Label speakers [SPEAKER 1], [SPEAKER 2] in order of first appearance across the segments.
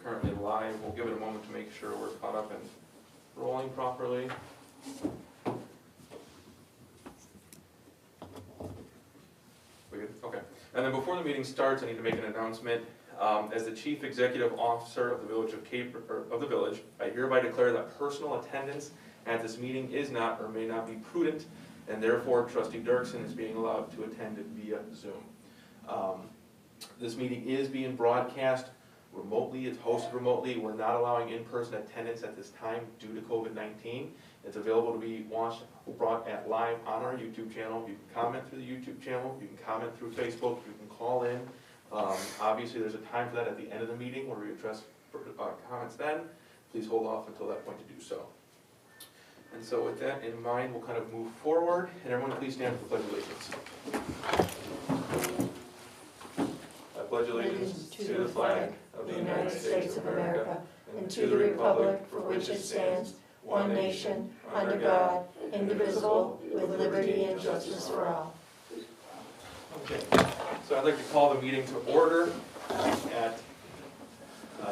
[SPEAKER 1] currently live. We'll give it a moment to make sure we're caught up and rolling properly. We good? Okay. And then before the meeting starts, I need to make an announcement. As the Chief Executive Officer of the Village of Village, I hereby declare that personal attendance at this meeting is not or may not be prudent, and therefore Trustee Dirksen is being allowed to attend it via Zoom. This meeting is being broadcast remotely, it's hosted remotely. We're not allowing in-person attendance at this time due to COVID-19. It's available to be watched, brought at live on our YouTube channel. You can comment through the YouTube channel, you can comment through Facebook, you can call in. Obviously there's a time for that at the end of the meeting where we address comments then. Please hold off until that point to do so. And so with that in mind, we'll kind of move forward, and everyone please stand for the Pledge of Allegiance. I pledge allegiance to the flag of the United States of America and to the republic for which it stands, one nation, under God, indivisible, with liberty and justice for all. Okay, so I'd like to call the meeting to order at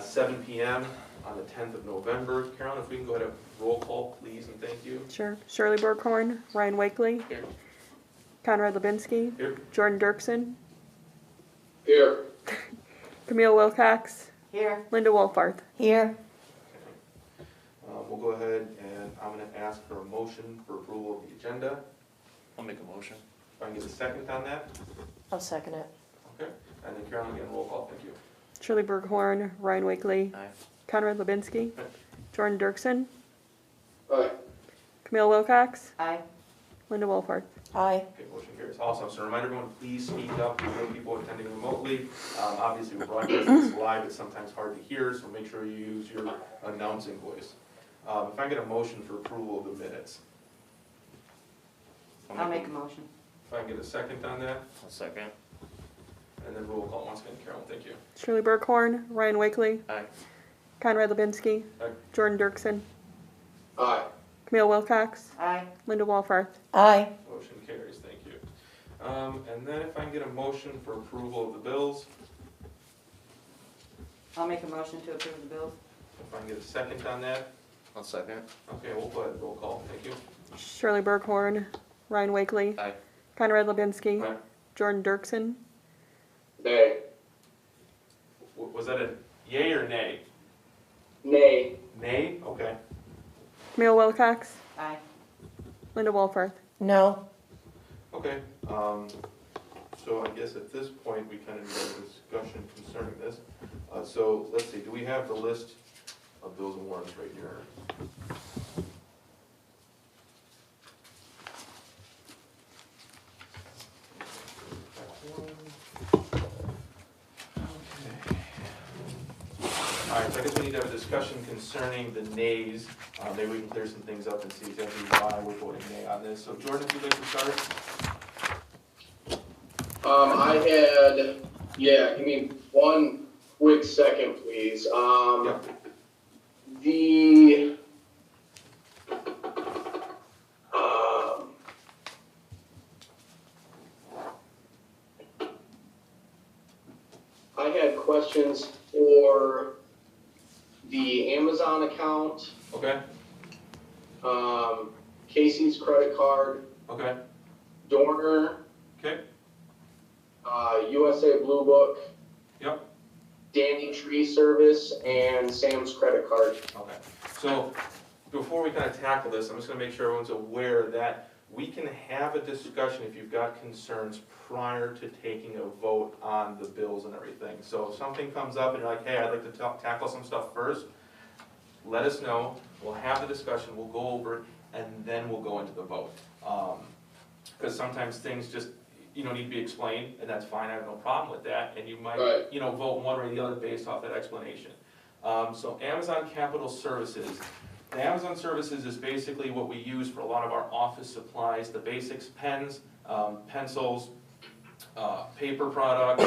[SPEAKER 1] 7 p.m. on the 10th of November. Carolyn, if we can go ahead and roll call, please, and thank you.
[SPEAKER 2] Sure. Shirley Burkhorn, Ryan Wakely.
[SPEAKER 1] Here.
[SPEAKER 2] Conrad Lubinsky.
[SPEAKER 1] Here.
[SPEAKER 2] Jordan Dirksen.
[SPEAKER 3] Here.
[SPEAKER 2] Camille Wilcox.
[SPEAKER 4] Here.
[SPEAKER 2] Linda Wolfarth.
[SPEAKER 4] Here.
[SPEAKER 1] We'll go ahead and I'm going to ask for a motion for approval of the agenda.
[SPEAKER 5] I'll make a motion.
[SPEAKER 1] If I can get a second on that.
[SPEAKER 4] I'll second it.
[SPEAKER 1] Okay. And then Carolyn, again, roll call. Thank you.
[SPEAKER 2] Shirley Burkhorn, Ryan Wakely.
[SPEAKER 5] Aye.
[SPEAKER 2] Conrad Lubinsky.
[SPEAKER 1] Aye.
[SPEAKER 2] Jordan Dirksen.
[SPEAKER 3] Aye.
[SPEAKER 2] Camille Wilcox.
[SPEAKER 4] Aye.
[SPEAKER 2] Linda Wolfarth.
[SPEAKER 4] Aye.
[SPEAKER 1] Okay, motion carries. Awesome. So remind everyone, please speak up. We know people attending remotely. Obviously, we're broadcasting this live. It's sometimes hard to hear, so make sure you use your announcing voice. If I get a motion for approval of the minutes.
[SPEAKER 4] I'll make a motion.
[SPEAKER 1] If I can get a second on that,
[SPEAKER 5] I'll second.
[SPEAKER 1] and then roll call once again. Carolyn, thank you.
[SPEAKER 2] Shirley Burkhorn, Ryan Wakely.
[SPEAKER 5] Aye.
[SPEAKER 2] Conrad Lubinsky.
[SPEAKER 1] Aye.
[SPEAKER 2] Jordan Dirksen.
[SPEAKER 3] Aye.
[SPEAKER 2] Camille Wilcox.
[SPEAKER 4] Aye.
[SPEAKER 2] Linda Wolfarth.
[SPEAKER 4] Aye.
[SPEAKER 1] Motion carries. Thank you. And then if I can get a motion for approval of the bills.
[SPEAKER 4] I'll make a motion to approve the bills.
[SPEAKER 1] If I can get a second on that.
[SPEAKER 5] I'll second.
[SPEAKER 1] Okay, we'll go ahead and roll call. Thank you.
[SPEAKER 2] Shirley Burkhorn, Ryan Wakely.
[SPEAKER 5] Aye.
[SPEAKER 2] Conrad Lubinsky.
[SPEAKER 1] Aye.
[SPEAKER 2] Jordan Dirksen.
[SPEAKER 3] Nay.
[SPEAKER 1] Was that a yay or nay?
[SPEAKER 3] Nay.
[SPEAKER 1] Nay? Okay.
[SPEAKER 2] Camille Wilcox.
[SPEAKER 4] Aye.
[SPEAKER 2] Linda Wolfarth.
[SPEAKER 4] No.
[SPEAKER 1] Okay. So I guess at this point, we kind of need a discussion concerning this. So let's see, do we have the list of bills and warrants right here? All right, so I guess we need to have a discussion concerning the nays. Maybe we can clear some things up and see exactly why we're voting nay on this. So Jordan, if you'd like to start.
[SPEAKER 3] Give me one quick second, please.
[SPEAKER 1] Yep.
[SPEAKER 3] The, I had questions for the Amazon account,
[SPEAKER 1] Okay,
[SPEAKER 3] Casey's credit card,
[SPEAKER 1] okay,
[SPEAKER 3] Dorner,
[SPEAKER 1] okay,
[SPEAKER 3] USA Blue Book,
[SPEAKER 1] yep,
[SPEAKER 3] Danny Tree Service, and Sam's credit card.
[SPEAKER 1] okay. So before we kind of tackle this, I'm just gonna make sure everyone's aware that we can have a discussion if you've got concerns prior to taking a vote on the bills and everything. So if something comes up and you're like, hey, I'd like to tackle some stuff first, let us know, we'll have the discussion, we'll go over it, and then we'll go into the vote. Because sometimes things just, need to be explained, and that's fine, I have no problem with that, and you might,
[SPEAKER 3] Right.
[SPEAKER 1] Vote one way or the other based off that explanation. So Amazon Capital Services. The Amazon Services is basically what we use for a lot of our office supplies, the basics, pens, pencils, paper products,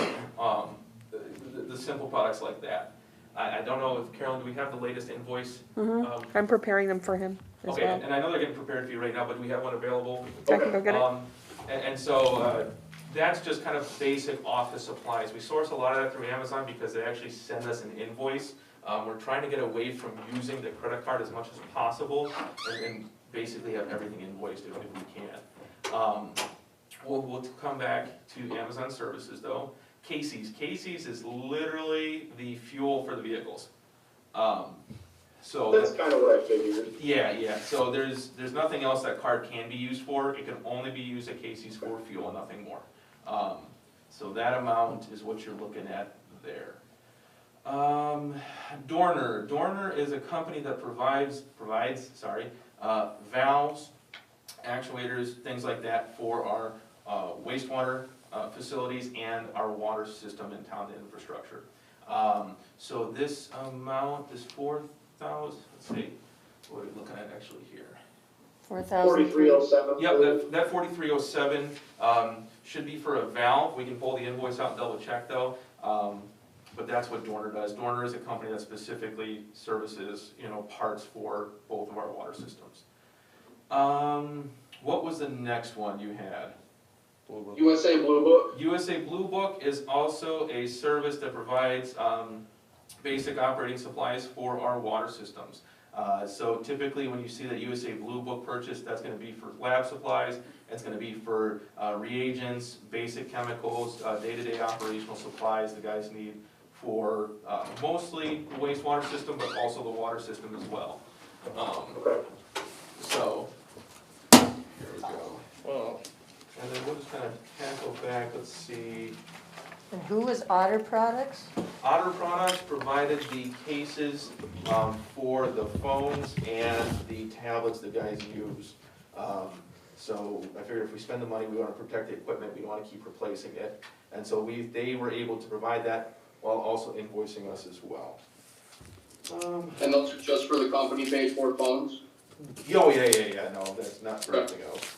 [SPEAKER 1] the simple products like that. I don't know if, Carolyn, do we have the latest invoice?
[SPEAKER 2] I'm preparing them for him as
[SPEAKER 1] Okay,
[SPEAKER 2] well.
[SPEAKER 1] and I know they're getting prepared for you right now, but do we have one available?
[SPEAKER 2] I can go get it.
[SPEAKER 1] And so that's just kind of basic office supplies. We source a lot of that through Amazon because they actually send us an invoice We're trying to get away from using the credit card as much as possible and basically have everything invoiced if we can. We'll come back to Amazon services though. Casey's is literally the fuel for the vehicles. So
[SPEAKER 3] That's kind of what I figured.
[SPEAKER 1] yeah, so there's nothing else that card can be used for, it can only be used at Casey's for fuel and nothing more. So that amount is what you're looking at there. Dorner is a company that provides valves, actuators, things like that for our wastewater facilities and our water system and town infrastructure. So this amount is 4,000, let's see, what are we looking at actually here?
[SPEAKER 3] 4307.
[SPEAKER 1] Yep, that 4307, should be for a valve. We can pull the invoice out and double check though. But that's what Dorner does. Dorner is a company that specifically services, parts for both of our water systems. What was the next one you had?
[SPEAKER 3] USA Blue Book.
[SPEAKER 1] USA Blue Book is also a service that provides basic operating supplies for our water systems. So typically when you see that USA Blue Book purchase, that's going to be for lab supplies, it's going to be for reagents, basic chemicals, day-to-day operational supplies the guys need for mostly the wastewater system, but also the water system as well.
[SPEAKER 3] Okay.
[SPEAKER 1] So, here we go.
[SPEAKER 5] Well,
[SPEAKER 1] And then we'll just kind of tackle back, let's see.
[SPEAKER 4] And who is Otter Products?
[SPEAKER 1] Otter Products provided the cases for the phones and the tablets the guys use. So I figured if we spend the money, we want to protect the equipment, we don't want to keep replacing it. And so they were able to provide that while also invoicing us as well.
[SPEAKER 3] And those are just for the company paid for phones?
[SPEAKER 1] Oh, yeah, no, that's not for anything else.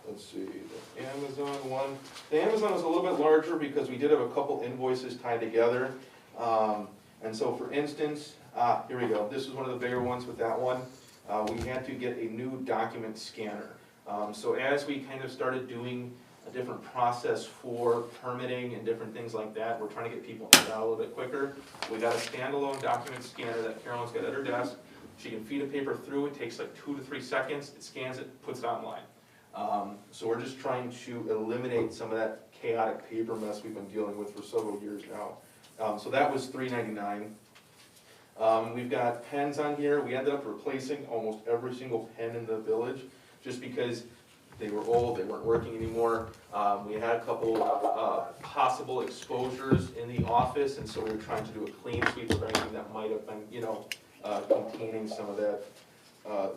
[SPEAKER 1] Let's see, the Amazon one. The Amazon was a little bit larger because we did have a couple invoices tied together. And so for instance, here we go, this is one of the bigger ones with that one. We had to get a new document scanner. So as we kind of started doing a different process for permitting and different things like that, we're trying to get people in and out a little bit quicker. We got a standalone document scanner that Carolyn's got at her desk. She can feed a paper through, it takes like 2 to 3 seconds, it scans it, puts it online. So we're just trying to eliminate some of that chaotic paper mess we've been dealing with for several years now. So that was $3.99. We've got pens on here. We ended up replacing almost every single pen in the village just because they were old, they weren't working anymore. We had a couple possible exposures in the office, and so we were trying to do a clean sweep of anything that might have been, containing some of that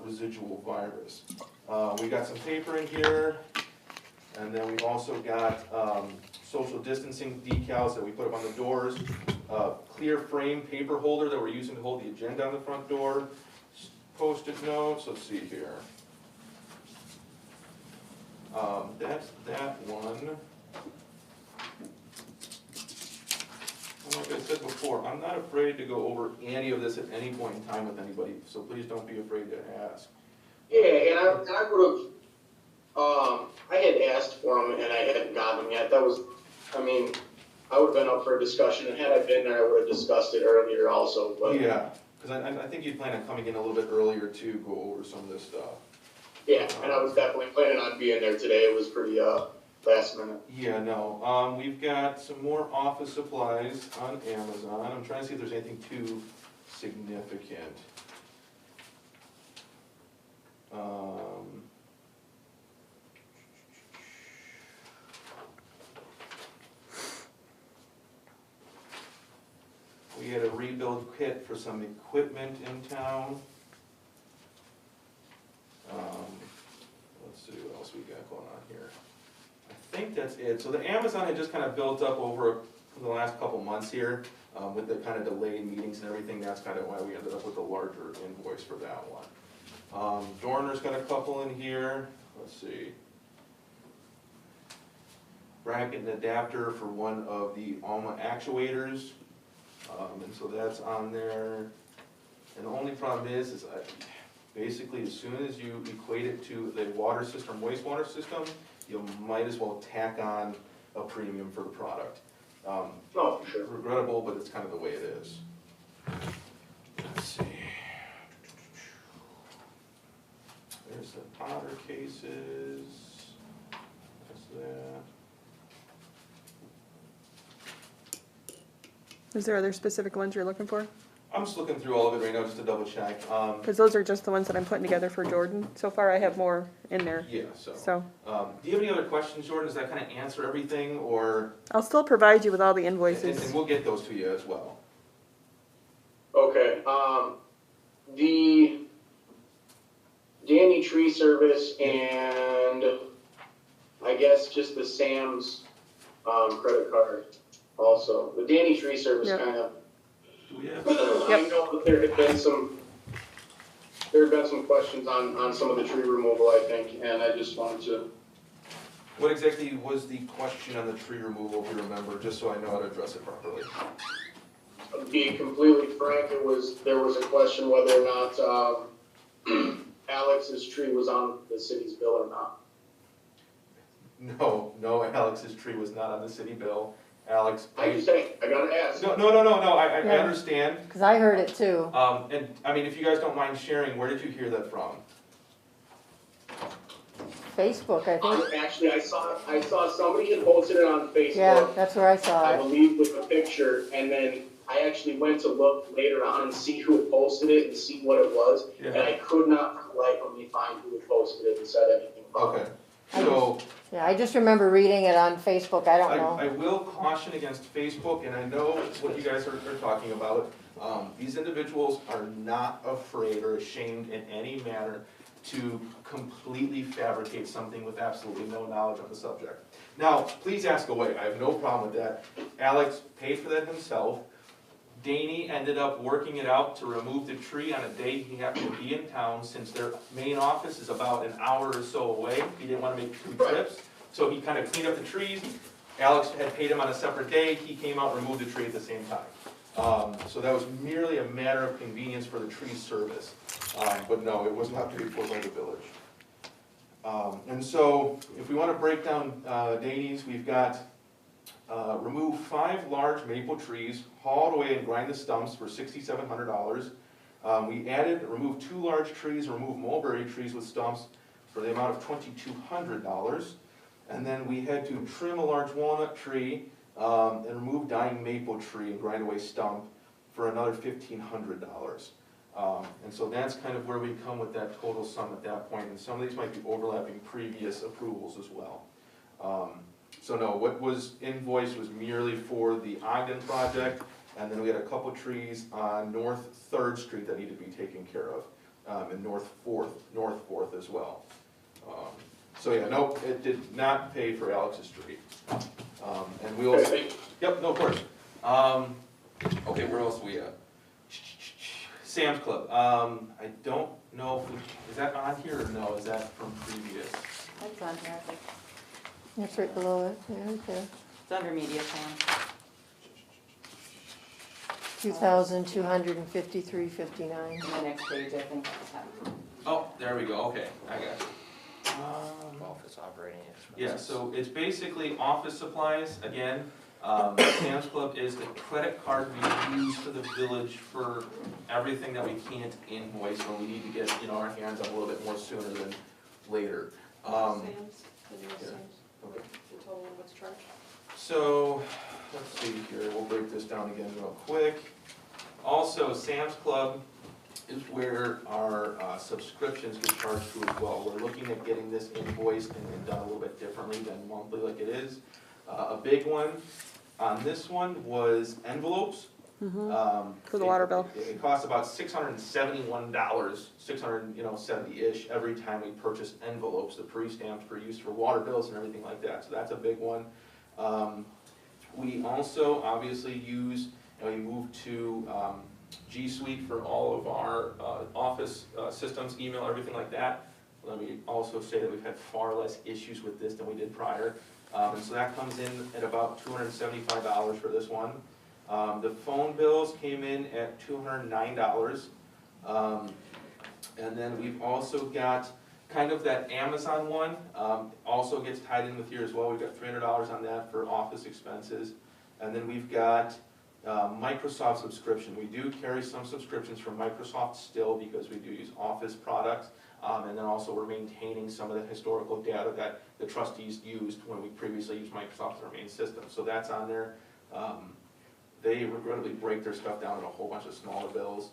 [SPEAKER 1] residual virus. We got some paper in here, and then we also got social distancing decals that we put up on the doors, clear frame paper holder that we're using to hold the agenda on the front door, post-it notes, let's see here. That's that one. Like I said before, I'm not afraid to go over any of this at any point in time with anybody, so please don't be afraid to ask.
[SPEAKER 3] Yeah, and I would have, I had asked for them and I hadn't gotten them yet. That was, I would have been up for a discussion, and had I been there, I would have discussed it earlier also, but.
[SPEAKER 1] Yeah, because I think you plan on coming in a little bit earlier to go over some of this stuff.
[SPEAKER 3] Yeah, and I was definitely planning on being there today. It was pretty, last minute.
[SPEAKER 1] Yeah, no, we've got some more office supplies on Amazon. I'm trying to see if there's anything too significant. We had a rebuild kit for some equipment in town. Let's see what else we got going on here. I think that's it. So the Amazon had just kind of built up over the last couple months here, with the kind of delayed meetings and everything. That's kind of why we ended up with a larger invoice for that one. Dorner's got a couple in here. Let's see. Bracket and adapter for one of the Alma actuators. And so that's on there. And the only problem is basically as soon as you equate it to the water system, wastewater system, you might as well tack on a premium for the product.
[SPEAKER 3] Oh, for sure.
[SPEAKER 1] Regrettable, but it's kind of the way it is.
[SPEAKER 2] Is there other specific ones you're looking for?
[SPEAKER 1] I'm just looking through all of it right now just to double check.
[SPEAKER 2] Because those are just the ones that I'm putting together for Jordan. So far, I have more in there,
[SPEAKER 1] Yeah, so.
[SPEAKER 2] so.
[SPEAKER 1] Do you have any other questions, Jordan? Does that kind of answer everything, or?
[SPEAKER 2] I'll still provide you with all the
[SPEAKER 1] And
[SPEAKER 2] invoices.
[SPEAKER 1] we'll get those to you as well.
[SPEAKER 3] Okay, the Danny Tree Service and I guess just the Sam's, credit card also. The Danny Tree Service
[SPEAKER 2] Yep.
[SPEAKER 3] kind of,
[SPEAKER 1] Do we have?
[SPEAKER 3] I know that there had been some questions on some of the tree removal, I think, and I just wanted to,
[SPEAKER 1] What exactly was the question on the tree removal, if you remember, just so I know how to address it properly?
[SPEAKER 3] be completely frank, there was a question whether or not, Alex's tree was on the city's bill or not.
[SPEAKER 1] No, Alex's tree was not on the city bill. Alex
[SPEAKER 3] I just say, I gotta ask.
[SPEAKER 1] No, I
[SPEAKER 4] Yeah.
[SPEAKER 1] understand.
[SPEAKER 4] Because I heard it too.
[SPEAKER 1] And, I mean, if you guys don't mind sharing, where did you hear that from?
[SPEAKER 4] Facebook, I think.
[SPEAKER 3] Actually, I saw somebody had posted it on
[SPEAKER 4] Yeah,
[SPEAKER 3] Facebook,
[SPEAKER 4] that's where I saw
[SPEAKER 3] I
[SPEAKER 4] it.
[SPEAKER 3] believe with the picture, and then I actually went to look later on and see who had posted it and see what it was, and
[SPEAKER 1] Yeah,
[SPEAKER 3] I could not for the life of me find who had posted it and said anything about it.
[SPEAKER 1] okay. So,
[SPEAKER 4] Yeah, I just remember reading it on Facebook, I don't know.
[SPEAKER 1] I will caution against Facebook, and I know what you guys are talking about. These individuals are not afraid or ashamed in any manner to completely fabricate something with absolutely no knowledge on the subject. Now, please ask away, I have no problem with that. Alex paid for that himself. Danny ended up working it out to remove the tree on a day he happened to be in town, since their main office is about an hour or so away. He didn't want to make 2 trips, so he kind of cleaned up the trees. Alex had paid him on a separate day, he came out and removed the tree at the same time. So that was merely a matter of convenience for the tree service. But no, it was not paid for by the village. And so, if we want to break down Danny's, we've got remove 5 large maple trees, haul it away and grind the stumps for $6,700. We remove 2 large trees, remove mulberry trees with stumps for the amount of $2,200. And then we had to trim a large walnut tree and remove dying maple tree and grind away stump for another $1,500. And so that's kind of where we come with that total sum at that point, and some of these might be overlapping previous approvals as well. So no, what was invoiced was merely for the Ogden project, and then we had a couple trees on North 3rd Street that need to be taken care of, and North 4th as well. So yeah, no, it did not pay for Alex's tree. And we'll, yep, no, of course. Okay, where else are we at? Sam's Club, I don't know if is that on here or no, is that from previous?
[SPEAKER 6] That's on here, I think.
[SPEAKER 4] It's right below it, yeah, right there.
[SPEAKER 6] It's under media plan.
[SPEAKER 4] 2,253.59.
[SPEAKER 6] On the next page, I think.
[SPEAKER 1] Oh, there we go, okay, I got it.
[SPEAKER 5] Office operating expenses.
[SPEAKER 1] Yeah, so it's basically office supplies, again. Sam's Club is the credit card we use for the village for everything that we can't invoice, or we need to get, our hands on a little bit more sooner than later.
[SPEAKER 2] Sam's, the new
[SPEAKER 1] yeah.
[SPEAKER 2] Sam's,
[SPEAKER 1] Okay.
[SPEAKER 2] the total what's charged.
[SPEAKER 1] So, let's see here, we'll break this down again real quick. Also, Sam's Club is where our subscriptions get charged to as well. We're looking at getting this invoiced and done a little bit differently than monthly like it is. A big one on this one was envelopes.
[SPEAKER 2] For the water bill.
[SPEAKER 1] It costs about $671, 70-ish every time we purchase envelopes, the pre-stamps for use for water bills and everything like that, so that's a big one. We also obviously use, we moved to G Suite for all of our office systems, email, everything like that. Let me also say that we've had far less issues with this than we did prior. And so that comes in at about $275 for this one. The phone bills came in at $209. And then we've also got kind of that Amazon one, also gets tied in with here as well. We've got $300 on that for office expenses. And then we've got Microsoft subscription. We do carry some subscriptions from Microsoft still because we do use Office products. And then also we're maintaining some of the historical data that the trustees used when we previously used Microsoft as our main system. So that's on there. they regrettably break their stuff down in a whole bunch of smaller bills.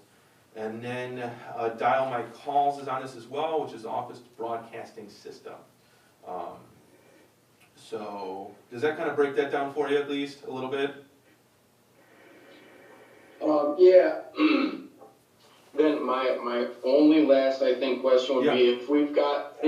[SPEAKER 1] And then Dial My Calls is on this as well, which is office broadcasting system. So, does that kind of break that down for you at least, a little bit?
[SPEAKER 3] Yeah. Then my only last, I think, question would be if we've got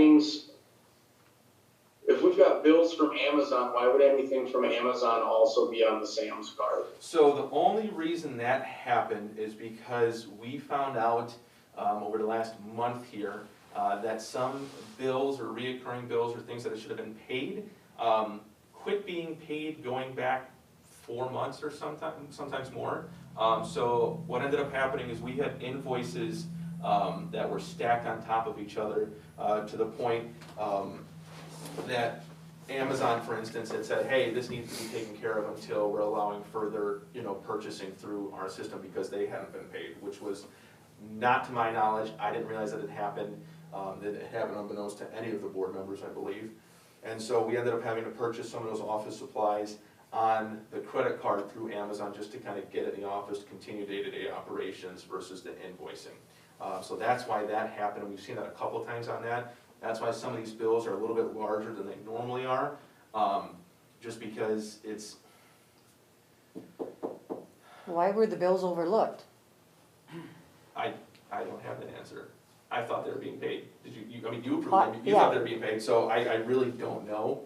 [SPEAKER 3] bills from Amazon, why would anything from Amazon also be on the Sam's card?
[SPEAKER 1] So the only reason that happened is because we found out over the last month here that some bills or reoccurring bills or things that should have been paid quit being paid going back 4 months or sometimes more. So what ended up happening is we had invoices that were stacked on top of each other to the point that Amazon, for instance, had said, hey, this needs to be taken care of until we're allowing further, purchasing through our system because they hadn't been paid, which was not to my knowledge. I didn't realize that it happened. That it happened unbeknownst to any of the board members, I believe. And so we ended up having to purchase some of those office supplies on the credit card through Amazon just to kind of get in the office to continue day-to-day operations versus the invoicing. So that's why that happened, and we've seen that a couple times on that. That's why some of these bills are a little bit larger than they normally are, just because it's...
[SPEAKER 4] Why were the bills overlooked?
[SPEAKER 1] I don't have that answer. I thought they were being paid. Did you you approved
[SPEAKER 4] What?
[SPEAKER 1] them, you
[SPEAKER 4] Yeah.
[SPEAKER 1] thought they were being paid, so I really don't know.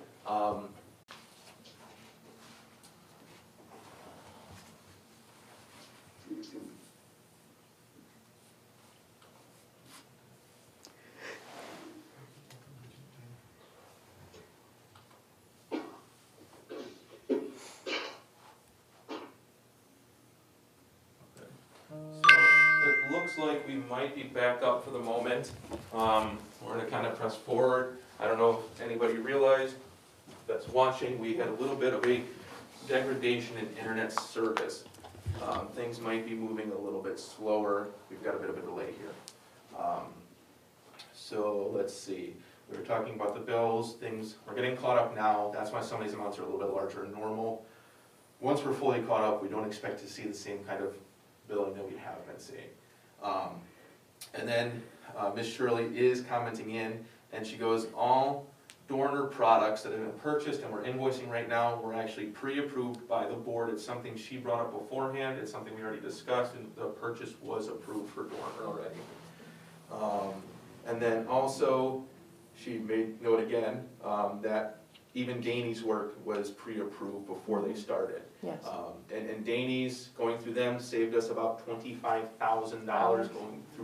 [SPEAKER 1] It looks like we might be back up for the moment. We're gonna kind of press forward. I don't know if anybody realized that's watching, we had a little bit of a degradation in internet service. Things might be moving a little bit slower. We've got a bit of a delay here. So let's see. We were talking about the bills. Things are getting caught up now. That's why some of these amounts are a little bit larger than normal. Once we're fully caught up, we don't expect to see the same kind of billing that we have been seeing. And then Ms. Shirley is commenting in, and she goes, all Dorner products that have been purchased and we're invoicing right now were actually pre-approved by the board. It's something she brought up beforehand, it's something we already discussed, and the purchase was approved for Dorner already. And then also, she made note again, that even Danny's work was pre-approved before they started.
[SPEAKER 4] Yes.
[SPEAKER 1] And Danny's, going through them, saved us about $25,000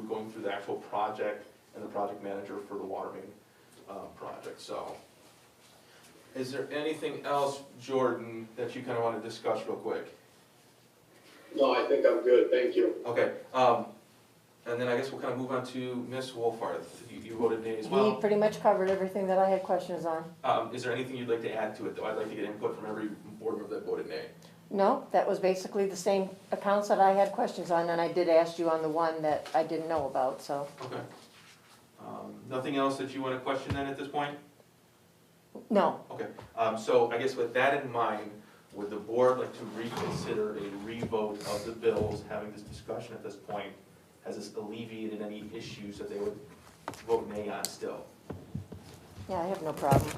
[SPEAKER 1] going through the actual project and the project manager for the water main project. So, is there anything else, Jordan, that you kind of want to discuss real quick?
[SPEAKER 3] No, I think I'm good, thank you.
[SPEAKER 1] Okay, and then I guess we'll kind of move on to Ms. Wolfarth. You voted nay as
[SPEAKER 4] He
[SPEAKER 1] well.
[SPEAKER 4] pretty much covered everything that I had questions on.
[SPEAKER 1] Is there anything you'd like to add to it, though? I'd like to get input from every board member that voted nay.
[SPEAKER 4] No, that was basically the same accounts that I had questions on, and I did ask you on the one that I didn't know about, so.
[SPEAKER 1] Okay. Nothing else that you want to question then at this point?
[SPEAKER 4] No,
[SPEAKER 1] Okay, so I guess with that in mind, would the board like to reconsider a revote of the bills, having this discussion at this point? Has this alleviated any issues that they would vote nay on still?
[SPEAKER 4] yeah, I have no problem.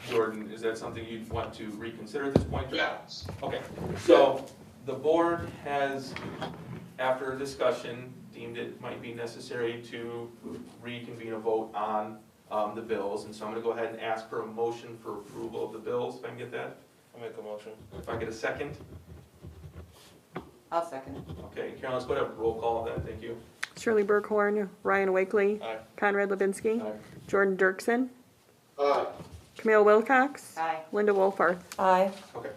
[SPEAKER 1] Jordan, is that something you'd want to reconsider at this point? or not?
[SPEAKER 3] Yes.
[SPEAKER 1] Okay, so the board has, after a discussion, deemed it might be necessary to reconvene a vote on the bills, and so I'm gonna go ahead and ask for a motion for approval of the bills, if I can get that.
[SPEAKER 5] I'll make a motion.
[SPEAKER 1] If I get a second,
[SPEAKER 6] I'll second it.
[SPEAKER 1] okay, Carolyn, let's go ahead and roll call then, thank you.
[SPEAKER 2] Shirley Burkhorn, Ryan Wakely,
[SPEAKER 5] Aye.
[SPEAKER 2] Conrad Levinsky,
[SPEAKER 1] Aye.
[SPEAKER 2] Jordan Dirksen,
[SPEAKER 3] Aye.
[SPEAKER 2] Camille Wilcox,
[SPEAKER 6] Aye.
[SPEAKER 2] Linda Wolfarth.
[SPEAKER 4] Aye.
[SPEAKER 1] Okay,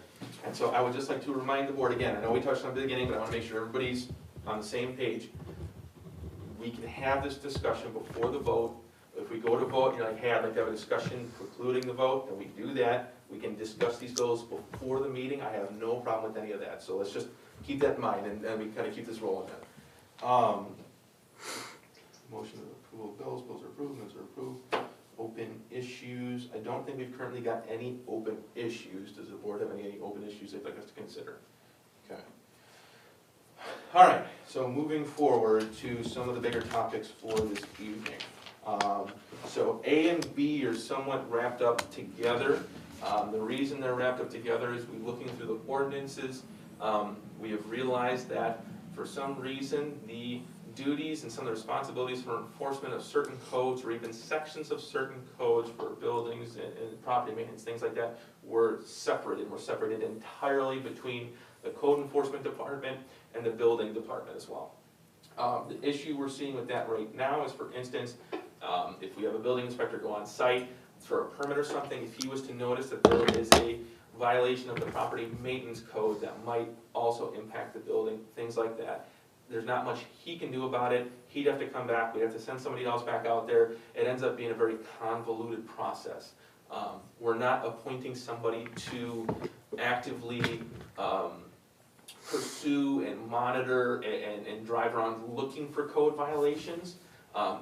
[SPEAKER 1] and so I would just like to remind the board again, I know we touched on it at the beginning, but I wanna make sure everybody's on the same page. We can have this discussion before the vote. If we go to vote, you're like, hey, I'd like to have a discussion precluding the vote, and we do that. We can discuss these bills before the meeting, I have no problem with any of that, so let's just keep that in mind, and we kind of keep this rolling then. Motion to approve bills, bills are approved, minutes are approved. Open issues, I don't think we've currently got any open issues. Does the board have any open issues they'd like us to consider? Okay. All right, so moving forward to some of the bigger topics for this evening. So A and B are somewhat wrapped up together. The reason they're wrapped up together is we looking through the ordinances, we have realized that for some reason, the duties and some of the responsibilities for enforcement of certain codes, or even sections of certain codes for buildings and property maintenance, things like that, were separated entirely between the code enforcement department and the building department as well. The issue we're seeing with that right now is, for instance, if we have a building inspector go on site for a permit or something, if he was to notice that there is a violation of the property maintenance code that might also impact the building, things like that, there's not much he can do about it. He'd have to come back, we'd have to send somebody else back out there. It ends up being a very convoluted process. We're not appointing somebody to actively pursue and monitor and drive around looking for code violations.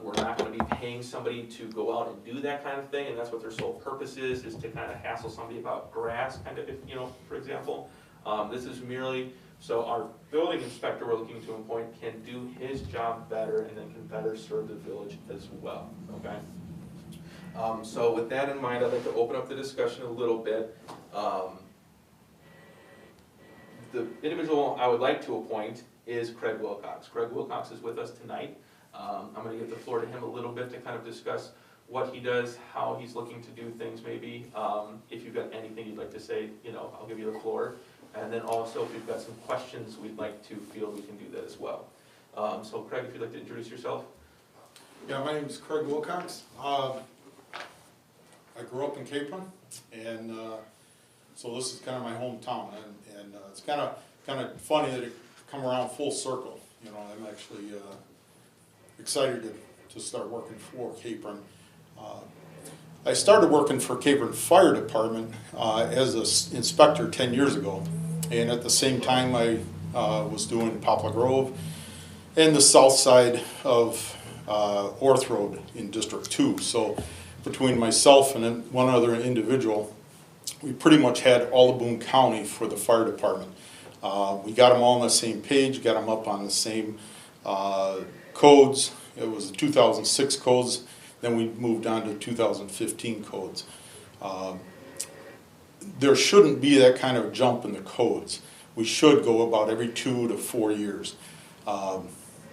[SPEAKER 1] We're not gonna be paying somebody to go out and do that kind of thing, and that's what their sole purpose is to kind of hassle somebody about grass, kind of, you know, for example. This is merely so our building inspector we're looking to appoint can do his job better and then can better serve the village as well, okay? So with that in mind, I'd like to open up the discussion a little bit. The individual I would like to appoint is Craig Wilcox. Craig Wilcox is with us tonight. I'm gonna give the floor to him a little bit to kind of discuss what he does, how he's looking to do things maybe. If you've got anything you'd like to say, you know, I'll give you the floor. And then also, if you've got some questions we'd like to field, we can do that as well. So Craig, if you'd like to introduce yourself.
[SPEAKER 7] Yeah, my name is Craig Wilcox. I grew up in Capron, and so this is kind of my hometown, and it's kind of funny that it come around full circle. You know, I'm actually excited to start working for Capron. I started working for Capron Fire Department as an inspector 10 years ago, and at the same time I was doing Poplar Grove and the south side of Orth Road in District 2. So between myself and one other individual, we pretty much had all of Boone County for the fire department. We got them all on the same page, got them up on the same codes. It was the 2006 codes. Then we moved on to 2015 codes. There shouldn't be that kind of jump in the codes. We should go about every 2 to 4 years.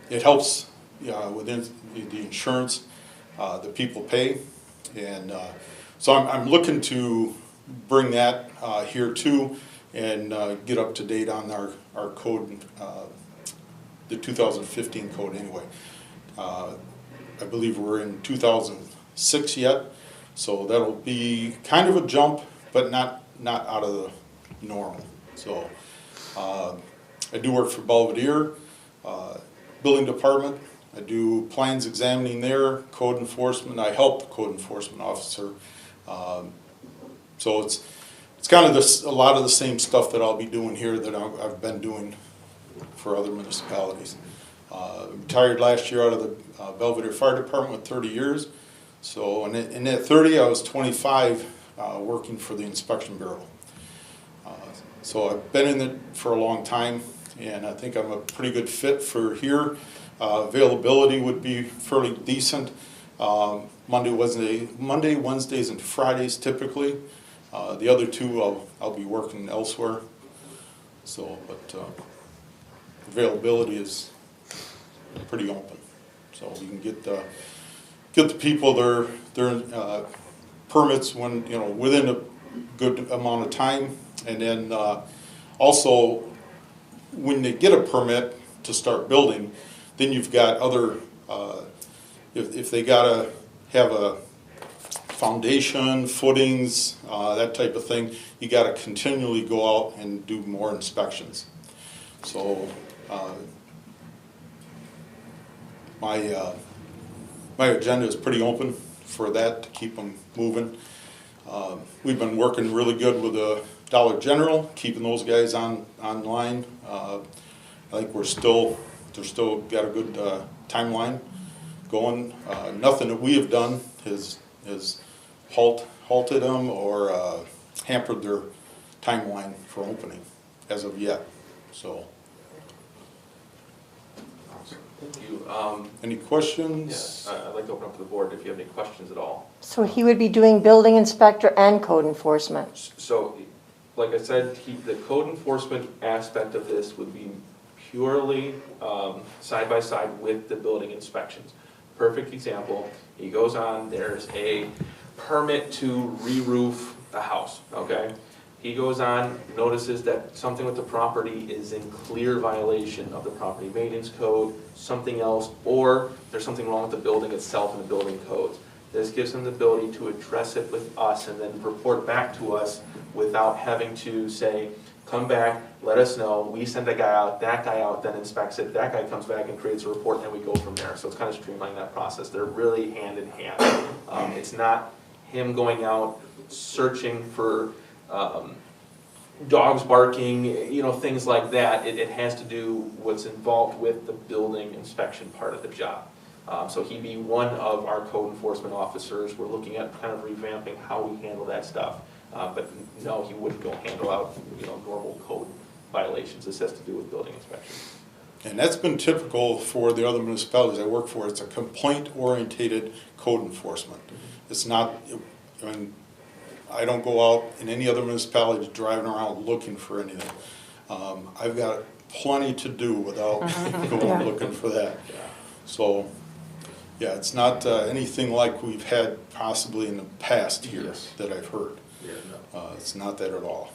[SPEAKER 7] It helps within the insurance that people pay, and so I'm looking to bring that here too, and get up to date on our code, the 2015 code anyway. I believe we're in 2006 yet, so that'll be kind of a jump, but not out of the normal. So I do work for Belvedere Building Department. I do plans examining there, code enforcement. I help the code enforcement officer. So it's kind of a lot of the same stuff that I'll be doing here that I've been doing for other municipalities. Retired last year out of the Belvedere Fire Department with 30 years. So in that 30, I was 25 working for the Inspection Bureau. So I've been in it for a long time, and I think I'm a pretty good fit for here. Availability would be fairly decent. Monday, Wednesdays, and Fridays typically. The other two I'll be working elsewhere. So, but availability is pretty open. So we can get the people their permits when, you know, within a good amount of time, and then also when they get a permit to start building, then you've got other if they gotta have a foundation, footings, that type of thing, you gotta continually go out and do more inspections. So my agenda is pretty open for that, to keep them moving. We've been working really good with the Dollar General, keeping those guys online. I think they're still got a good timeline going. Nothing that we have done has has halted them or hampered their timeline for opening as of yet, so.
[SPEAKER 1] Thank you.
[SPEAKER 7] Any questions?
[SPEAKER 1] I'd like to open up to the board if you have any questions at all.
[SPEAKER 4] So he would be doing building inspector and code enforcement.
[SPEAKER 1] So, like I said, the code enforcement aspect of this would be purely side by side with the building inspections. Perfect example, he goes on, there's a permit to re-roof a house, okay? He goes on, notices that something with the property is in clear violation of the property maintenance code, something else, or there's something wrong with the building itself and the building codes. This gives him the ability to address it with us and then report back to us without having to say, come back, let us know, we send a guy out, that guy out then inspects it, that guy comes back and creates a report, and then we go from there. So it's kind of streamlining that process. They're really hand in hand. It's not him going out searching for dogs barking, you know, things like that. It has to do what's involved with the building inspection part of the job. So he'd be one of our code enforcement officers. We're looking at kind of revamping how we handle that stuff. But no, he wouldn't go handle out, you know, normal code violations. This has to do with building inspection.
[SPEAKER 7] And that's been typical for the other municipalities I work for. It's a complaint-orientated code enforcement. It's not, I mean, I don't go out in any other municipalities driving around looking for anything. I've got plenty to do without going looking for that. So, yeah, it's not anything like we've had possibly in the past here
[SPEAKER 1] Yes.
[SPEAKER 7] that I've heard.
[SPEAKER 1] Yeah, no.
[SPEAKER 7] It's not that at all.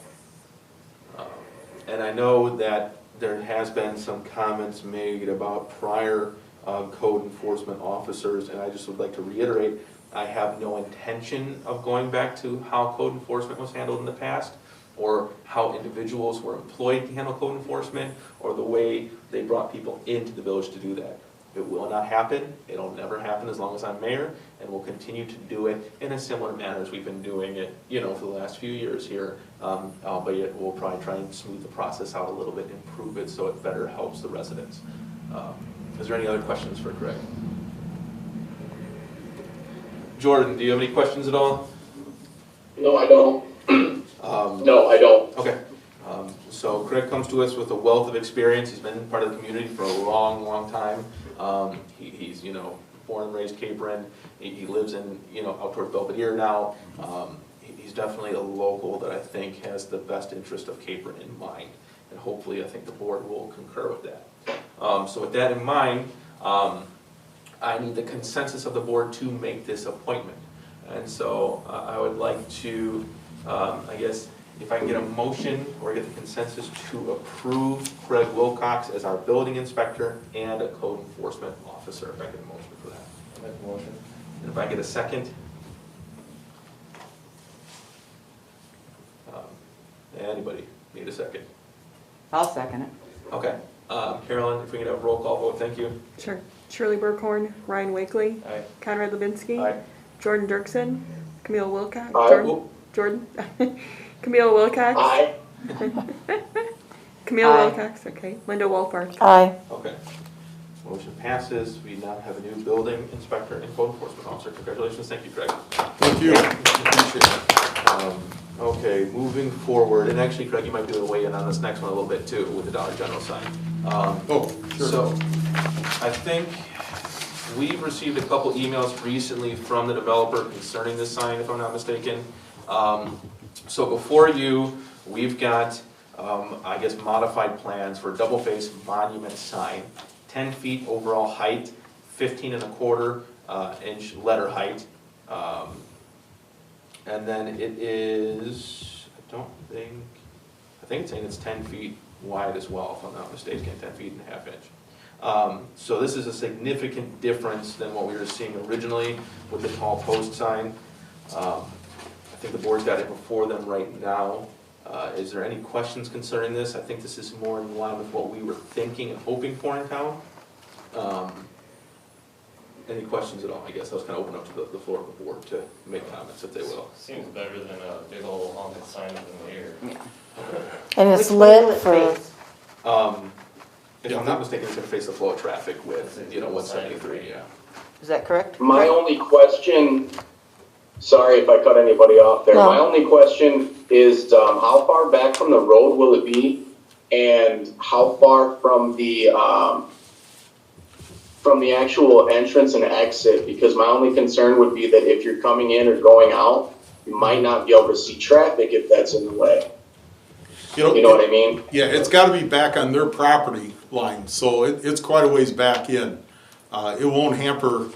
[SPEAKER 1] And I know that there has been some comments made about prior code enforcement officers, and I just would like to reiterate, I have no intention of going back to how code enforcement was handled in the past, or how individuals were employed to handle code enforcement, or the way they brought people into the village to do that. It will not happen, it'll never happen as long as I'm mayor, and we'll continue to do it in a similar manner as we've been doing it, you know, for the last few years here. Albeit we'll probably try and smooth the process out a little bit, improve it so it better helps the residents. Is there any other questions for Greg? Jordan, do you have any questions at all?
[SPEAKER 3] No, I don't. No, I don't.
[SPEAKER 1] Okay. So Craig comes to us with a wealth of experience. He's been part of the community for a long, long time. He's, you know, born and raised Cape Ren. He lives in, you know, out toward Belvedere now. He's definitely a local that I think has the best interest of Cape Ren in mind. And hopefully, I think the board will concur with that. So with that in mind, I need the consensus of the board to make this appointment. And so I would like to, I guess, if I can get a motion or get the consensus to approve Craig Wilcox as our building inspector and a code enforcement officer, if I get a motion for that.
[SPEAKER 5] I'll make a motion.
[SPEAKER 1] And if I get a second? Anybody need a second?
[SPEAKER 6] I'll second it.
[SPEAKER 1] Okay. Carolyn, if we can have a roll call vote, thank you.
[SPEAKER 2] Sure. Shirley Burkhorn, Ryan Wakely,
[SPEAKER 5] Aye.
[SPEAKER 2] Conrad Lubinski,
[SPEAKER 1] Aye.
[SPEAKER 2] Jordan Dirksen, Camille Wilcox.
[SPEAKER 3] Aye.
[SPEAKER 2] Jordan? Camille Wilcox.
[SPEAKER 3] Aye.
[SPEAKER 2] Camille
[SPEAKER 6] Aye.
[SPEAKER 2] Wilcox, okay. Linda Wolfart.
[SPEAKER 4] Aye.
[SPEAKER 1] Okay. Motion passes. We now have a new building inspector and code enforcement officer. Congratulations. Thank you, Craig.
[SPEAKER 7] Thank you.
[SPEAKER 1] Appreciate it. Okay, moving forward, and actually, Craig, you might be able to weigh in on this next one a little bit too, with the Dollar General sign.
[SPEAKER 7] Oh, sure.
[SPEAKER 1] So, I think we've received a couple emails recently from the developer concerning this sign, if I'm not mistaken. So before you, we've got, I guess, modified plans for a double-face monument sign, 10 feet overall height, 15.25 inch letter height. And then it is, I think it's saying it's 10 feet wide as well, if I'm not mistaken, 10.5 inch. So this is a significant difference than what we were seeing originally with the tall post sign. I think the board's got it before them right now. Is there any questions concerning this? I think this is more in line with what we were thinking and hoping for in town. Any questions at all? I guess I was kind of open up to the floor of the board to make comments if they will.
[SPEAKER 5] Seems better than a big old honking sign up in the air.
[SPEAKER 6] Yeah.
[SPEAKER 4] And it's
[SPEAKER 6] Which way will
[SPEAKER 4] lit
[SPEAKER 6] it
[SPEAKER 4] for,
[SPEAKER 6] face?
[SPEAKER 1] If I'm not mistaken, it's gonna face the flow of traffic with, you know, 173, yeah.
[SPEAKER 4] is that correct?
[SPEAKER 3] My only question Sorry if I cut anybody off there.
[SPEAKER 4] No.
[SPEAKER 3] My only question is, how far back from the road will it be? And how far from the actual entrance and exit? Because my only concern would be that if you're coming in or going out, you might not be able to see traffic if that's in the way. You know what I mean?
[SPEAKER 7] Yeah, it's gotta be back on their property line, so it's quite a ways back in. It won't hamper,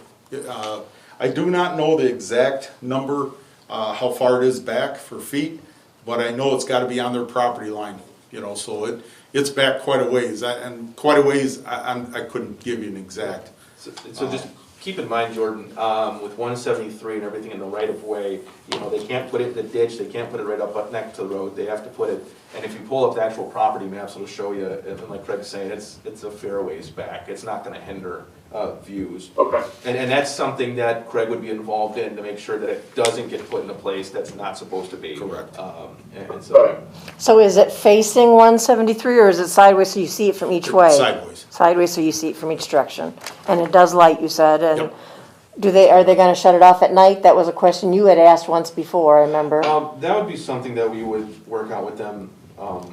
[SPEAKER 7] I do not know the exact number, how far it is back for feet, but I know it's gotta be on their property line, so it's back quite a ways, and quite a ways, I couldn't give you an exact.
[SPEAKER 1] So just keep in mind, Jordan, with 173 and everything in the right of way, they can't put it in the ditch, they can't put it right up next to the road, they have to put it, and if you pull up the actual property maps, it'll show you, and like Craig's saying, it's a fair ways back, it's not gonna hinder views.
[SPEAKER 3] Okay.
[SPEAKER 1] And that's something that Craig would be involved in to make sure that it doesn't get put in a place that's not supposed to be.
[SPEAKER 7] Correct.
[SPEAKER 1] And so,
[SPEAKER 4] So is it facing 173 or is it sideways so you see it from each way?
[SPEAKER 7] Sideways.
[SPEAKER 4] Sideways so you see it from each direction. And it does light, you said, and
[SPEAKER 7] Yep.
[SPEAKER 4] are they gonna shut it off at night? That was a question you had asked once before, I remember.
[SPEAKER 1] that would be something that we would work out with them.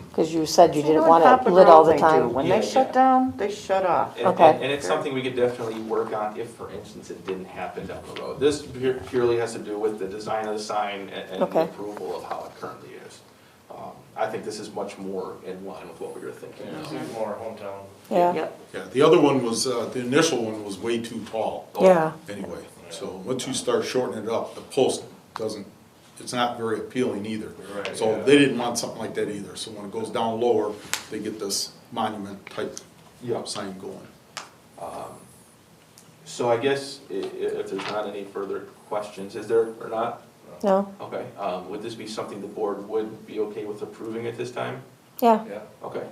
[SPEAKER 4] Because you said you
[SPEAKER 6] You know
[SPEAKER 4] didn't
[SPEAKER 6] what
[SPEAKER 4] want
[SPEAKER 6] Papa
[SPEAKER 4] it lit all
[SPEAKER 6] Grove
[SPEAKER 4] the
[SPEAKER 6] they do?
[SPEAKER 4] time.
[SPEAKER 6] When
[SPEAKER 1] Yeah,
[SPEAKER 6] they shut
[SPEAKER 1] yeah.
[SPEAKER 6] down, they shut off.
[SPEAKER 1] And,
[SPEAKER 4] Okay.
[SPEAKER 1] and it's something we could definitely work on if, for instance, it didn't happen down the road. This purely has to do with the design of the sign and the
[SPEAKER 4] Okay.
[SPEAKER 1] approval of how it currently is. I think this is much more in line with what we were thinking.
[SPEAKER 5] More hometown.
[SPEAKER 4] Yeah,
[SPEAKER 6] Yep.
[SPEAKER 7] Yeah, the other one was, the initial one was way too tall.
[SPEAKER 4] yeah.
[SPEAKER 7] Anyway, so once you start shortening it up, the post it's not very appealing either.
[SPEAKER 5] Right,
[SPEAKER 7] So
[SPEAKER 5] yeah.
[SPEAKER 7] they didn't want something like that either, so when it goes down lower, they get this monument type
[SPEAKER 1] Yeah.
[SPEAKER 7] sign going.
[SPEAKER 1] So I guess if there's not any further questions, is there or not?
[SPEAKER 4] No,
[SPEAKER 1] Okay, would this be something the board would be okay with approving at this time?
[SPEAKER 4] yeah.
[SPEAKER 5] Yeah.
[SPEAKER 1] Okay,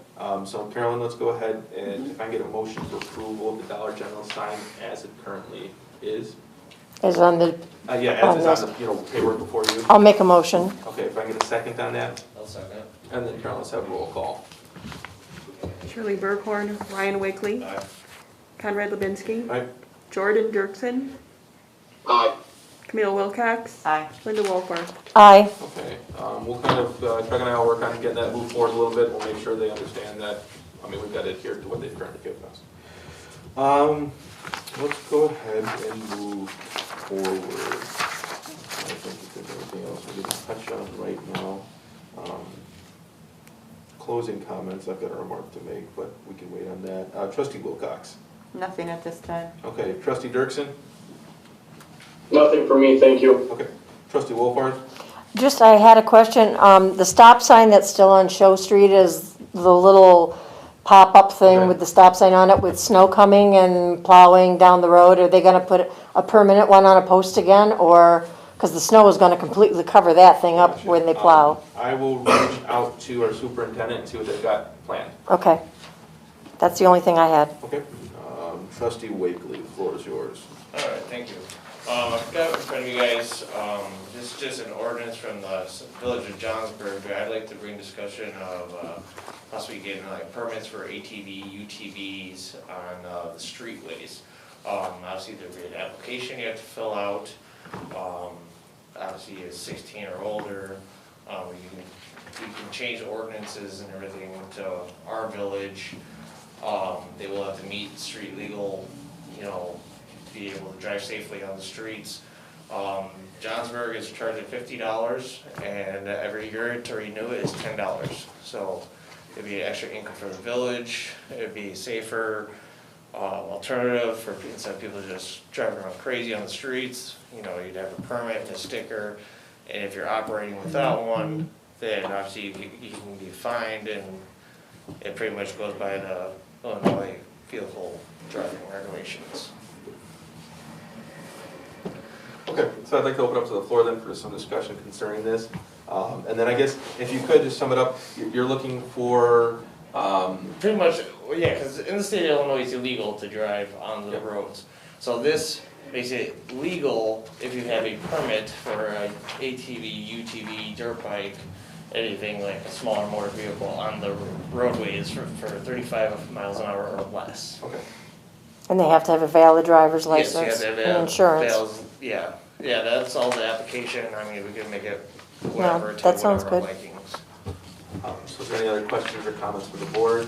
[SPEAKER 1] so Carolyn, let's go ahead and if I can get a motion for approval of the Dollar General sign as it currently is.
[SPEAKER 4] Is on the,
[SPEAKER 1] Yeah, as it's on the, paperwork before you.
[SPEAKER 4] I'll make a motion.
[SPEAKER 1] Okay, if I can get a second on that,
[SPEAKER 5] I'll second.
[SPEAKER 1] and then Carolyn, let's have a roll call.
[SPEAKER 2] Shirley Burkhorn, Ryan Wakely,
[SPEAKER 5] Aye.
[SPEAKER 2] Conrad Lubinski,
[SPEAKER 1] Aye.
[SPEAKER 2] Jordan Dirksen,
[SPEAKER 3] Aye.
[SPEAKER 2] Camille Wilcox,
[SPEAKER 6] Aye.
[SPEAKER 2] Linda Wolford.
[SPEAKER 4] Aye.
[SPEAKER 1] Okay, we'll kind of, Craig and I will work on getting that moved forward a little bit, we'll make sure they understand that, we've got to adhere to what they've currently given us. Let's go ahead and move forward. I think if there's anything else we need to touch on right now. Closing comments, I've got a remark to make, but we can wait on that. Trustee Wilcox.
[SPEAKER 6] Nothing at this time.
[SPEAKER 1] Okay, trustee Dirksen?
[SPEAKER 3] Nothing for me, thank you.
[SPEAKER 1] Okay, trustee Wolfhard?
[SPEAKER 4] Just, I had a question. The stop sign that's still on Show Street is the little pop-up thing
[SPEAKER 1] Okay.
[SPEAKER 4] with the stop sign on it with snow coming and plowing down the road. Are they gonna put a permanent one on a post again, or, because the snow is gonna completely cover that thing up when they plow?
[SPEAKER 1] I will reach out to our superintendent and see what they've got planned.
[SPEAKER 4] Okay. That's the only thing I had.
[SPEAKER 1] Okay, trustee Wakely, the floor is yours.
[SPEAKER 5] All right, thank you. I've got in front of you guys, this is just an ordinance from the village of Johnsburg. I'd like to bring discussion of possibly getting like permits for ATV, UTVs on the streetways. Obviously, there'd be an application you have to fill out. Obviously, it's 16 or older. You can change ordinances and everything to our village. They will have to meet street legal, be able to drive safely on the streets. Johnsburg is charging $50, and every year to renew it is $10. So it'd be an extra income for the village, it'd be a safer alternative for instead of people just driving around crazy on the streets. You'd have a permit and a sticker, and if you're operating without one, then obviously you can be fined, and it pretty much goes by the Illinois vehicle driving regulations.
[SPEAKER 1] Okay, so I'd like to open up to the floor then for some discussion concerning this. And then I guess if you could just sum it up, you're looking for,
[SPEAKER 5] Pretty much, well, yeah, because in the state of Illinois, it's illegal to drive on the
[SPEAKER 1] Yep.
[SPEAKER 5] roads. So this makes it legal if you have a permit for a ATV, UTV, dirt bike, anything like a smaller motor vehicle on the roadways for 35 miles an hour or less.
[SPEAKER 1] okay,
[SPEAKER 4] And they have to have a valid driver's
[SPEAKER 5] Yes, you have
[SPEAKER 4] license
[SPEAKER 5] to have
[SPEAKER 4] and insurance.
[SPEAKER 5] Yeah, Yeah, that's all the application, I mean, we can make it whatever, to
[SPEAKER 4] that sounds
[SPEAKER 5] whatever
[SPEAKER 4] good.
[SPEAKER 5] likings.
[SPEAKER 1] So is there any other questions or comments from the board?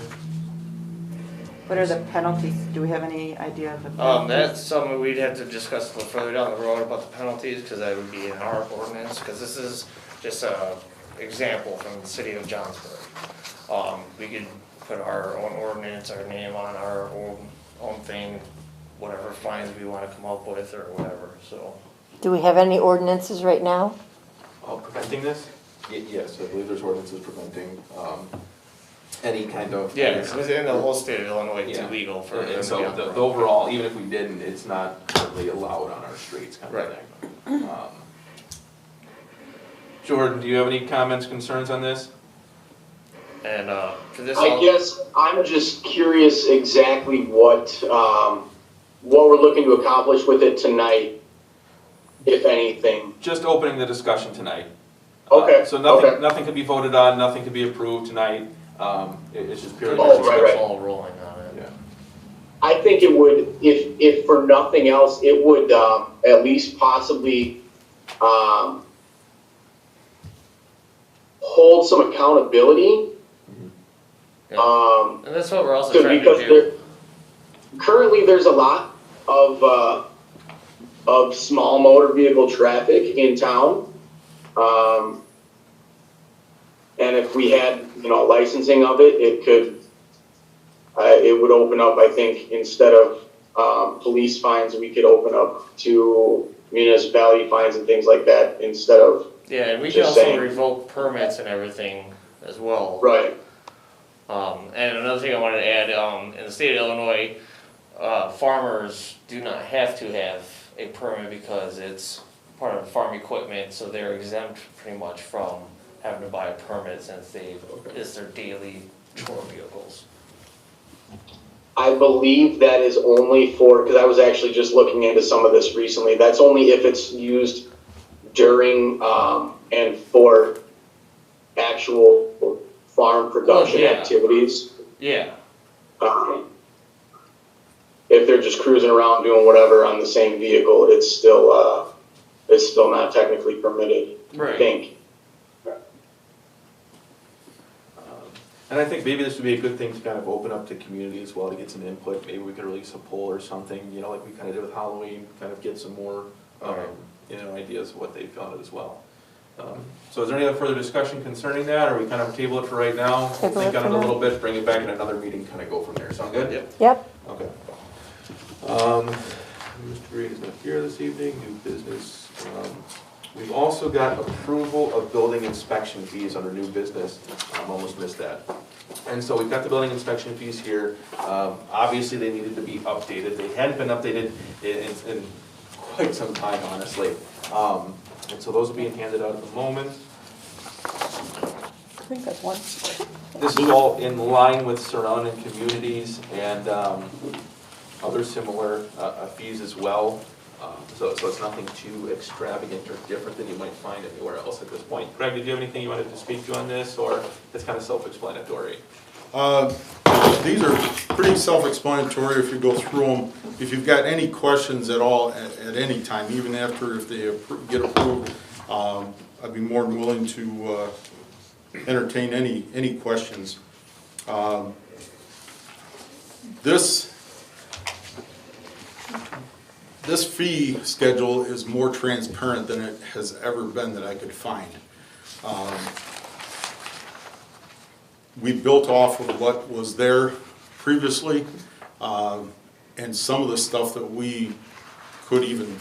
[SPEAKER 6] What are the penalties? Do we have any idea of the penalties?
[SPEAKER 5] That's something we'd have to discuss a little further down the road about the penalties, cause that would be in our ordinance, cause this is just a example from the city of Johnsburg. We could put our own ordinance, our name on our own thing, whatever fines we wanna come up with or whatever, so.
[SPEAKER 4] Do we have any ordinances right now?
[SPEAKER 1] Preventing this? Yes, I believe there's ordinances preventing, any kind of.
[SPEAKER 5] Yeah, it's within the whole state of Illinois, it's
[SPEAKER 1] Yeah.
[SPEAKER 5] illegal for them
[SPEAKER 1] And
[SPEAKER 5] to
[SPEAKER 1] so
[SPEAKER 5] be on the
[SPEAKER 1] the
[SPEAKER 5] road.
[SPEAKER 1] overall, even if we didn't, it's not currently allowed on our streets kind of thing. Jordan, do you have any comments, concerns on this?
[SPEAKER 5] And, for this.
[SPEAKER 3] I guess I'm just curious exactly what we're looking to accomplish with it tonight, if anything.
[SPEAKER 1] Just opening the discussion tonight.
[SPEAKER 3] Okay,
[SPEAKER 1] So nothing,
[SPEAKER 3] okay.
[SPEAKER 1] nothing could be voted on, nothing could be approved tonight. It's just purely.
[SPEAKER 3] Oh, right, right.
[SPEAKER 5] All rolling on it.
[SPEAKER 1] Yeah.
[SPEAKER 3] I think it would, if for nothing else, it would at least possibly hold some accountability.
[SPEAKER 5] And that's what we're also
[SPEAKER 3] So
[SPEAKER 5] trying
[SPEAKER 3] because
[SPEAKER 5] to do.
[SPEAKER 3] currently there's a lot of small motor vehicle traffic in town. And if we had, licensing of it, it would open up, I think, instead of police fines, we could open up to municipality fines and things like that instead of,
[SPEAKER 5] Yeah, and we can
[SPEAKER 3] just
[SPEAKER 5] also
[SPEAKER 3] saying.
[SPEAKER 5] revoke permits and everything as well.
[SPEAKER 3] right.
[SPEAKER 5] And another thing I wanted to add, in the state of Illinois, farmers do not have to have a permit because it's part of farm equipment, so they're exempt pretty much from having to buy a permit since it's their daily chore vehicles.
[SPEAKER 3] I believe that is only for, because I was actually just looking into some of this recently, that's only if it's used during and for actual farm production
[SPEAKER 5] yeah.
[SPEAKER 3] activities.
[SPEAKER 5] Yeah,
[SPEAKER 3] If they're just cruising around doing whatever on the same vehicle, it's still not technically permitted, I
[SPEAKER 5] right.
[SPEAKER 3] think.
[SPEAKER 1] And I think maybe this would be a good thing to kind of open up to community as well, to get some input. Maybe we could release a poll or something, like we kind of did with Halloween, kind of get some more, ideas of what they found as well. So is there any other further discussion concerning that, or we kind of table it for right now?
[SPEAKER 4] Table it
[SPEAKER 1] Think on
[SPEAKER 4] for
[SPEAKER 1] it a
[SPEAKER 4] now.
[SPEAKER 1] little bit, bring it back in another meeting, kind of go from there. Sound good?
[SPEAKER 5] Yep.
[SPEAKER 4] Yep.
[SPEAKER 1] Okay. Mr. Reed is not here this evening, new business. We've also got approval of building inspection fees under new business. Almost missed that. And so we've got the building inspection fees here. Obviously, they needed to be updated. They hadn't been updated in quite some time, honestly. And so those are being handed out at the moment.
[SPEAKER 2] I think that's one.
[SPEAKER 1] This is all in line with surrounding communities and other similar fees as well. So it's nothing too extravagant or different than you might find anywhere else at this point. Craig, did you have anything you wanted to speak to on this, or it's kind of self-explanatory?
[SPEAKER 7] These are pretty self-explanatory if you go through them. If you've got any questions at all at any time, even after if they get approved, I'd be more than willing to entertain any questions. This fee schedule is more transparent than it has ever been that I could find. We built off of what was there previously, and some of the stuff that we couldn't even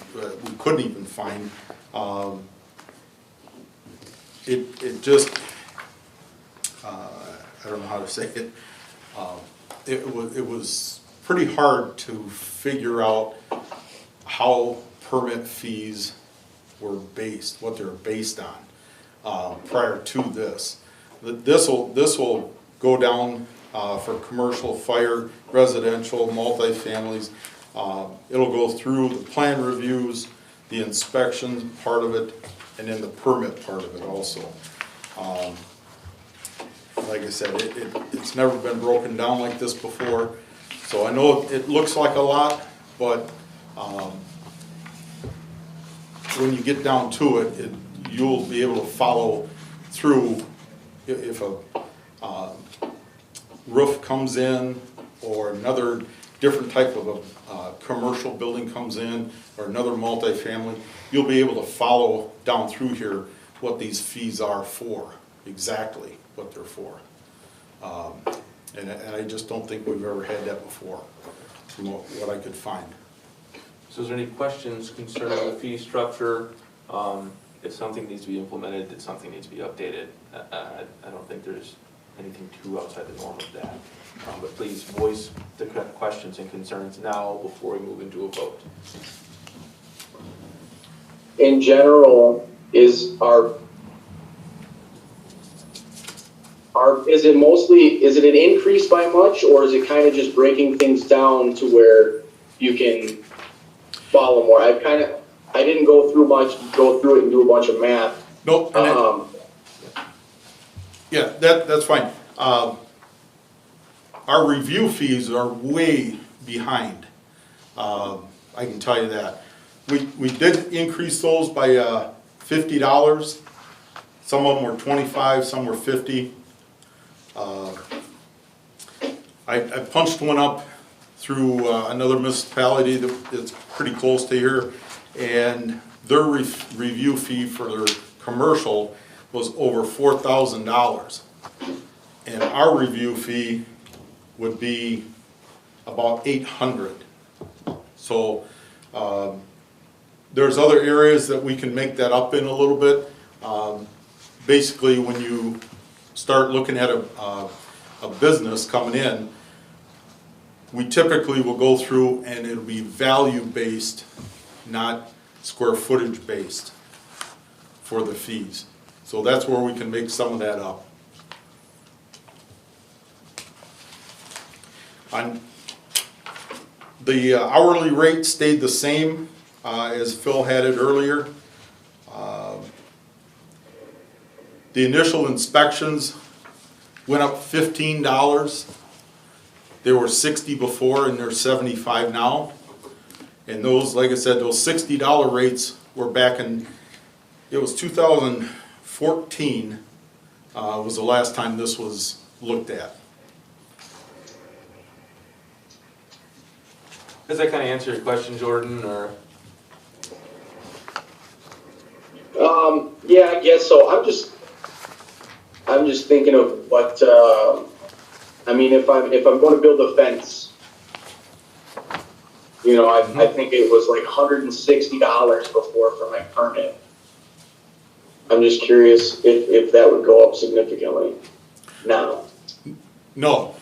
[SPEAKER 7] find. It just, I don't know how to say it. It was pretty hard to figure out how permit fees were based, what they're based on, prior to this. This will go down for commercial, fire, residential, multifamilies. It'll go through the plan reviews, the inspection part of it, and then the permit part of it also. Like I said, it's never been broken down like this before, so I know it looks like a lot, but when you get down to it, you'll be able to follow through if a roof comes in, or another different type of a commercial building comes in, or another multifamily, you'll be able to follow down through here what these fees are for, exactly what they're for. And I just don't think we've ever had that before, from what I could find.
[SPEAKER 1] So is there any questions concerning the fee structure? If something needs to be implemented, if something needs to be updated, I don't think there's anything too outside the norm of that. But please voice the questions and concerns now before we move into a vote.
[SPEAKER 3] In general, is it an increase by much, or is it kind of just breaking things down to where you can follow more? I didn't go through it and do a bunch of math.
[SPEAKER 7] Nope. Yeah, that's fine. Our review fees are way behind. I can tell you that. We did increase those by $50. Some of them were 25, some were 50. I punched one up through another municipality that's pretty close to here, and their review fee for their commercial was over $4,000. And our review fee would be about $800. So there's other areas that we can make that up in a little bit. Basically, when you start looking at a business coming in, we typically will go through and it'll be value based, not square footage based for the fees. So that's where we can make some of that up. On the hourly rate stayed the same as Phil had it earlier. The initial inspections went up $15. They were $60 before and they're $75 now. And those, like I said, those $60 rates were back in, it was 2014 was the last time this was looked at.
[SPEAKER 1] Does that kind of answer your question, Jordan, or?
[SPEAKER 3] Yeah, I guess so. I'm just thinking of what, I mean, if I'm going to build a fence, you know, I think it was like $160 before for my permit. I'm just curious if that would go up significantly now.
[SPEAKER 7] No.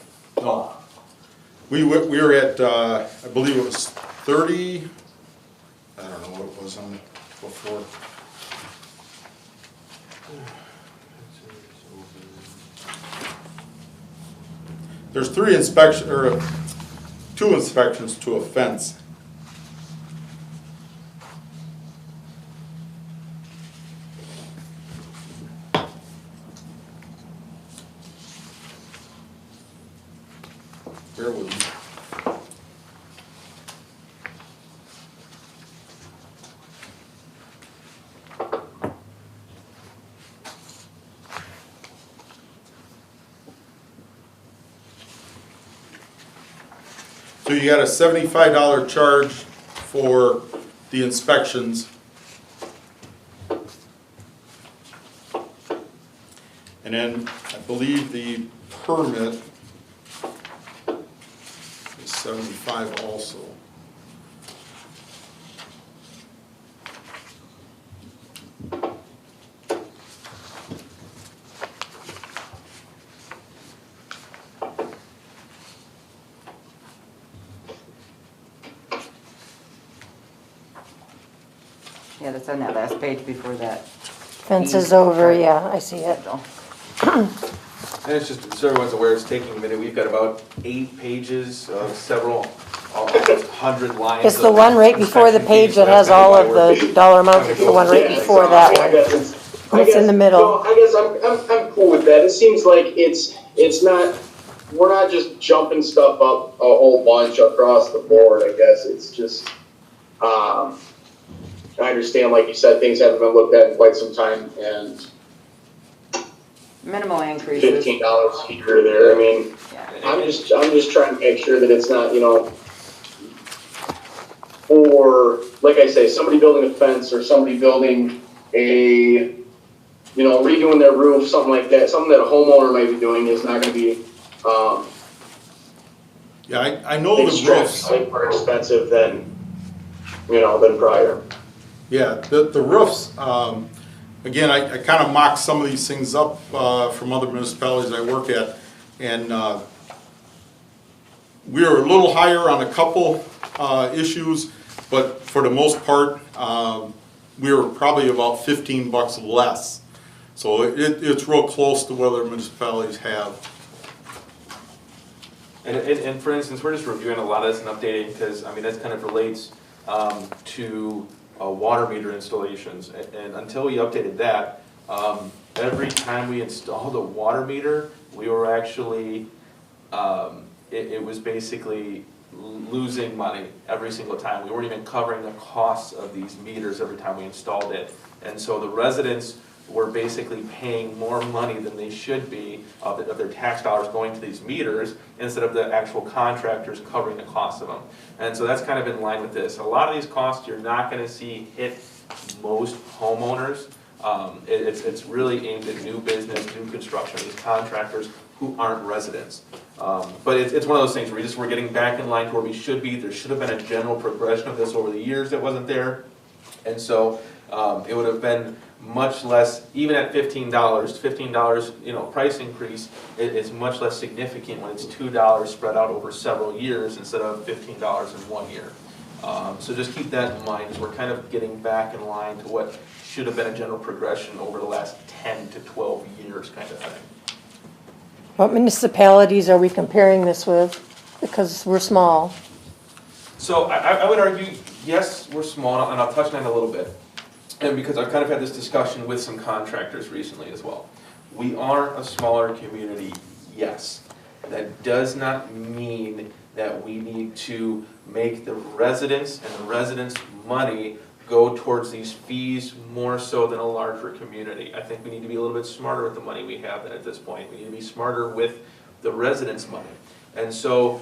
[SPEAKER 7] We were at, I believe it was 30, I don't know what it was on before. There's 2 inspections to a fence. Bear with me. So you got a $75 charge for the inspections. And then I believe the permit is $75 also.
[SPEAKER 6] Yeah, that's on that last page before that.
[SPEAKER 4] Fence is over, yeah, I see it.
[SPEAKER 1] And it's just, so everyone's aware, it's taking a minute. We've got about 8 pages of several, almost 100 lines.
[SPEAKER 4] It's the
[SPEAKER 1] of
[SPEAKER 4] one right before the
[SPEAKER 1] inspection
[SPEAKER 4] page
[SPEAKER 1] fees,
[SPEAKER 4] that
[SPEAKER 1] so
[SPEAKER 4] has
[SPEAKER 1] that's
[SPEAKER 4] all
[SPEAKER 1] kinda
[SPEAKER 4] of
[SPEAKER 1] why
[SPEAKER 4] the dollar amounts, it's the one right before that one. It's in the middle.
[SPEAKER 3] No, I guess I'm cool with that. It seems like it's not, we're not just jumping stuff up a whole bunch across the board, I guess. It's just, I understand, like you said, things haven't been looked at in quite some time, and
[SPEAKER 6] Minimal increases.
[SPEAKER 3] $15 here or there, I mean,
[SPEAKER 6] Yeah.
[SPEAKER 3] I'm just trying to make sure that it's not, you know, or, like I say, somebody building a fence or somebody building a, you know, redoing their roof, something like that, something that a homeowner might be doing is not gonna be,
[SPEAKER 7] Yeah, I know the roofs.
[SPEAKER 3] extremely more expensive than, you know, than prior.
[SPEAKER 7] Yeah, the roofs, again, I kind of mock some of these things up from other municipalities I work at, and we were a little higher on a couple issues, but for the most part, we were probably about $15 less. So it's real close to what other municipalities have.
[SPEAKER 1] And for instance, we're just reviewing a lot of this and updating, because, I mean, that kind of relates to water meter installations. And until we updated that, every time we installed a water meter, we were actually, it was basically losing money every single time. We weren't even covering the costs of these meters every time we installed it. And so the residents were basically paying more money than they should be of their tax dollars going to these meters, instead of the actual contractors covering the cost of them. And so that's kind of in line with this. A lot of these costs you're not gonna see hit most homeowners. It's really aimed at new business, new construction, these contractors who aren't residents. But it's one of those things where we're getting back in line to where we should be. There should have been a general progression of this over the years that wasn't there. And so it would have been much less, even at $15, you know, price increase, it's much less significant when it's $2 spread out over several years instead of $15 in 1 year. So just keep that in mind, as we're kind of getting back in line to what should have been a general progression over the last 10 to 12 years kind of thing.
[SPEAKER 4] What municipalities are we comparing this with? Because we're small.
[SPEAKER 1] So I would argue, yes, we're small, and I'll touch on that a little bit. And because I've kind of had this discussion with some contractors recently as well. We are a smaller community, yes. That does not mean that we need to make the residents and the residents' money go towards these fees more so than a larger community. I think we need to be a little bit smarter with the money we have than at this point. We need to be smarter with the residents' money. And so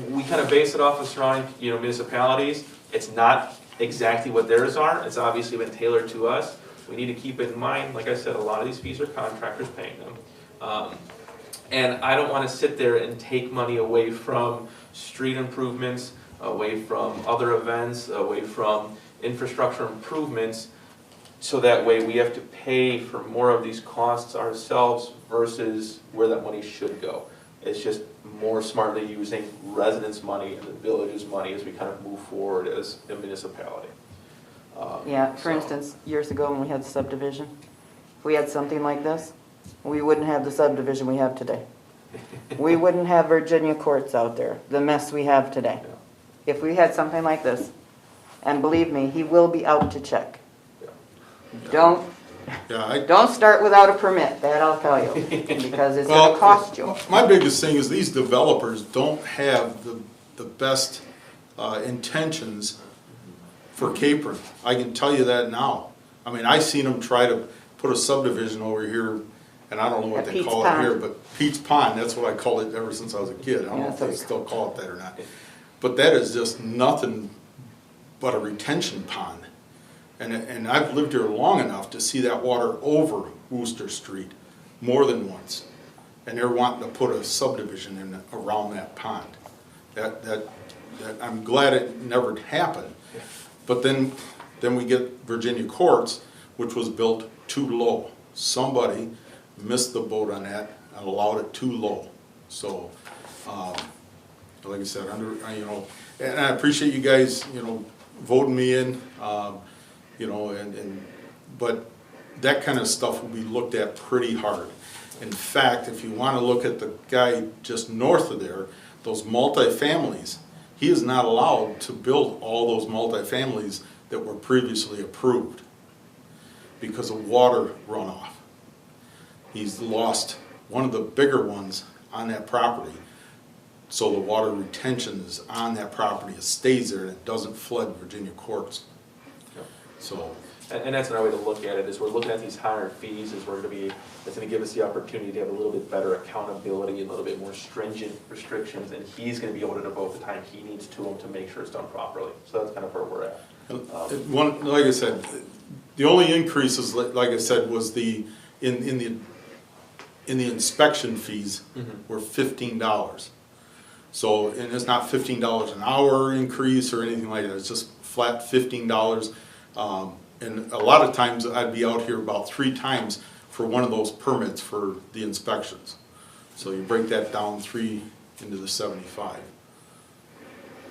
[SPEAKER 1] we kind of base it off of surrounding, you know, municipalities. It's not exactly what theirs are. It's obviously been tailored to us. We need to keep in mind, like I said, a lot of these fees are contractors paying them. And I don't want to sit there and take money away from street improvements, away from other events, away from infrastructure improvements, so that way we have to pay for more of these costs ourselves versus where that money should go. It's just more smartly using residents' money and the village's money as we kind of move forward as a municipality.
[SPEAKER 6] Yeah, for instance, years ago when we had the subdivision, if we had something like this, we wouldn't have the subdivision we have today. We wouldn't have Virginia courts out there, the mess we have today. If we had something like this, and believe me, he will be out to check. Don't start without a permit, that I'll tell you, because it's gonna cost you.
[SPEAKER 7] My biggest thing is these developers don't have the best intentions for capering. I can tell you that now. I mean, I seen them try to put a subdivision over here, and I don't know what
[SPEAKER 6] At
[SPEAKER 7] they call
[SPEAKER 6] Pete's
[SPEAKER 7] it here,
[SPEAKER 6] Pond.
[SPEAKER 7] but Pete's Pond, that's what I called it ever since I was a kid. I don't know if they still call it that or not. But that is just nothing but a retention pond. And I've lived here long enough to see that water over Wooster Street more than once. And they're wanting to put a subdivision in around that pond. That I'm glad it never happened. But then we get Virginia Courts, which was built too low. Somebody missed the boat on that and allowed it too low. So, like I said, you know, and I appreciate you guys, you know, voting me in. You know, but that kind of stuff will be looked at pretty hard. In fact, if you want to look at the guy just north of there, those multifamilies, he is not allowed to build all those multifamilies that were previously approved because of water runoff. He's lost one of the bigger ones on that property. So the water retention is on that property, it stays there and it doesn't flood Virginia Courts. So,
[SPEAKER 1] And that's another way to look at it, is we're looking at these higher fees, is it's gonna give us the opportunity to have a little bit better accountability and a little bit more stringent restrictions, and he's gonna be able to devote the time he needs to them to make sure it's done properly. So that's kind of where we're at.
[SPEAKER 7] one, like I said, the only increases, like I said, was in the inspection fees were $15. So, and it's not $15 an hour increase or anything like that, it's just flat $15. And a lot of times I'd be out here about 3 times for one of those permits for the inspections. So you break that down 3 into the 75.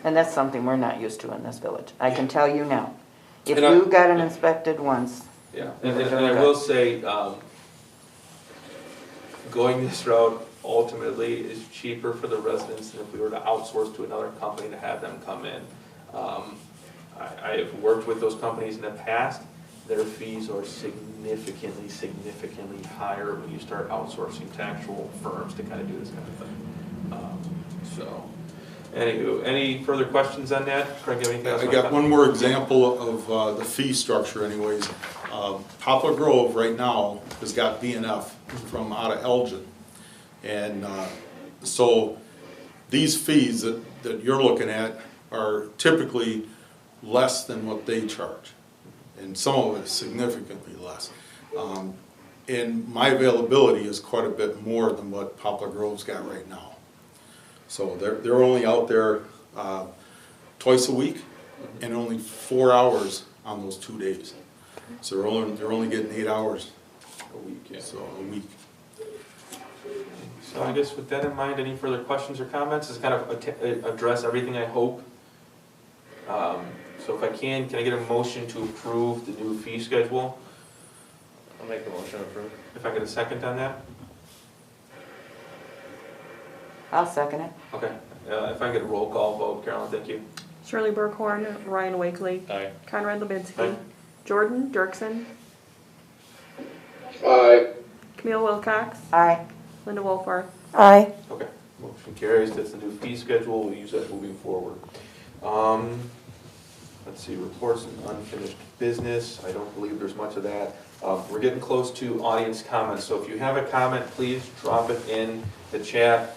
[SPEAKER 6] And that's something we're not used to in this village. I can tell you now. If
[SPEAKER 1] And
[SPEAKER 6] you got it inspected once,
[SPEAKER 1] Yeah, and I will say, going this route ultimately is cheaper for the residents than if we were to outsource to another company to have them come in. I have worked with those companies in the past, their fees are significantly higher when you start outsourcing to actual firms to kind of do this kind of thing. So, anywho, any further questions on that? Craig, you have anything else?
[SPEAKER 7] I got one more example of the fee structure anyways. Poplar Grove right now has got B&F from out of Elgin. And so these fees that you're looking at are typically less than what they charge. And some of it is significantly less. And my availability is quite a bit more than what Poplar Grove's got right now. So they're only out there twice a week and only 4 hours on those 2 days. So they're only getting 8 hours
[SPEAKER 1] A week, yeah.
[SPEAKER 7] so a week.
[SPEAKER 1] So I guess with that in mind, any further questions or comments? This kind of address everything, I hope. So if I can I get a motion to approve the new fee schedule?
[SPEAKER 5] I'll make a motion to approve.
[SPEAKER 1] If I get a second on that?
[SPEAKER 6] I'll second it.
[SPEAKER 1] Okay. If I get a roll call vote, Carolyn, thank you.
[SPEAKER 2] Shirley Burkhorn, Ryan Wakely,
[SPEAKER 5] Aye.
[SPEAKER 2] Conrad Lubinsky,
[SPEAKER 1] Aye.
[SPEAKER 2] Jordan Dirksen,
[SPEAKER 3] Aye.
[SPEAKER 2] Camille Wilcox,
[SPEAKER 6] Aye.
[SPEAKER 2] Linda Wolford.
[SPEAKER 4] Aye.
[SPEAKER 1] Okay. Motion carries. That's the new fee schedule. We'll use that moving forward. Let's see, reports and unfinished business. I don't believe there's much of that. We're getting close to audience comments, so if you have a comment, please drop it in the chat.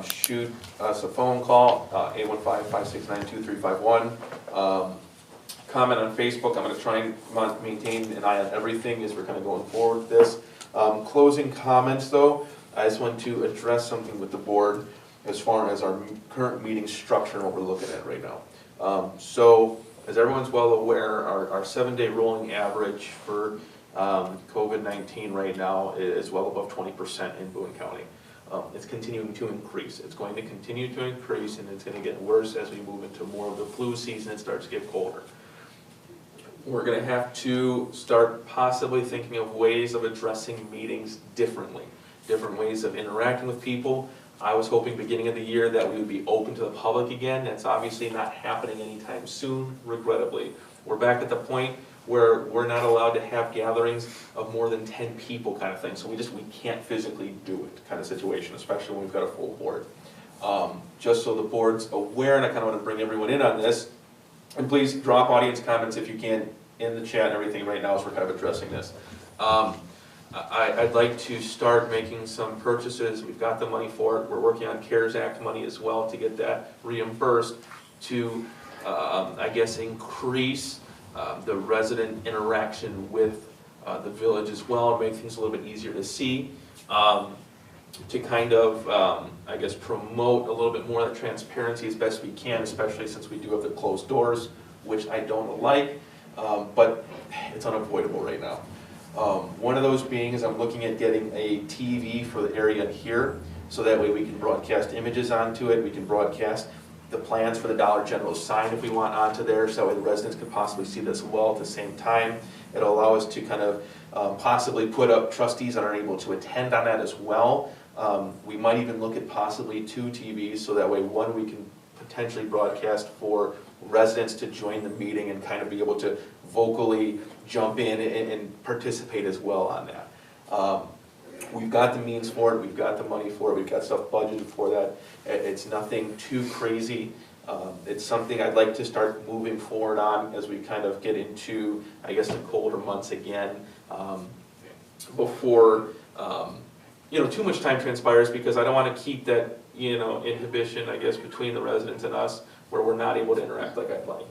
[SPEAKER 1] Shoot us a phone call, 815-569-2351. Comment on Facebook. I'm going to try and maintain an eye on everything as we're kind of going forward with this. Closing comments, though, I just want to address something with the board as far as our current meeting structure and what we're looking at right now. So, as everyone's well aware, our 7-day rolling average for COVID-19 right now is well above 20% in Boone County. It's continuing to increase. It's going to continue to increase, and it's going to get worse as we move into more of the flu season and it starts to get colder. We're going to have to start possibly thinking of ways of addressing meetings differently, different ways of interacting with people. I was hoping beginning of the year that we would be open to the public again. That's obviously not happening anytime soon, regrettably. We're back at the point where we're not allowed to have gatherings of more than 10 people kind of thing. So we can't physically do it kind of situation, especially when we've got a full board. Just so the board's aware, and I kind of want to bring everyone in on this, and please drop audience comments if you can in the chat and everything right now as we're kind of addressing this. I'd like to start making some purchases. We've got the money for it. We're working on CARES Act money as well to get that reimbursed to, I guess, increase the resident interaction with the village as well, and make things a little bit easier to see. To kind of, I guess, promote a little bit more of the transparency as best we can, especially since we do have the closed doors, which I don't like, but it's unavoidable right now. One of those being is I'm looking at getting a TV for the area here, so that way we can broadcast images onto it, we can broadcast the plans for the Dollar General sign if we want onto there, so that way the residents could possibly see this well at the same time. It'll allow us to kind of possibly put up trustees that aren't able to attend on that as well. We might even look at possibly 2 TVs, so that way one we can potentially broadcast for residents to join the meeting and kind of be able to vocally jump in and participate as well on that. We've got the means for it, we've got the money for it, we've got stuff budgeted for that. It's nothing too crazy. It's something I'd like to start moving forward on as we kind of get into, I guess, the colder months again, before, too much time transpires, because I don't want to keep that, inhibition, I guess, between the residents and us, where we're not able to interact like I'd like.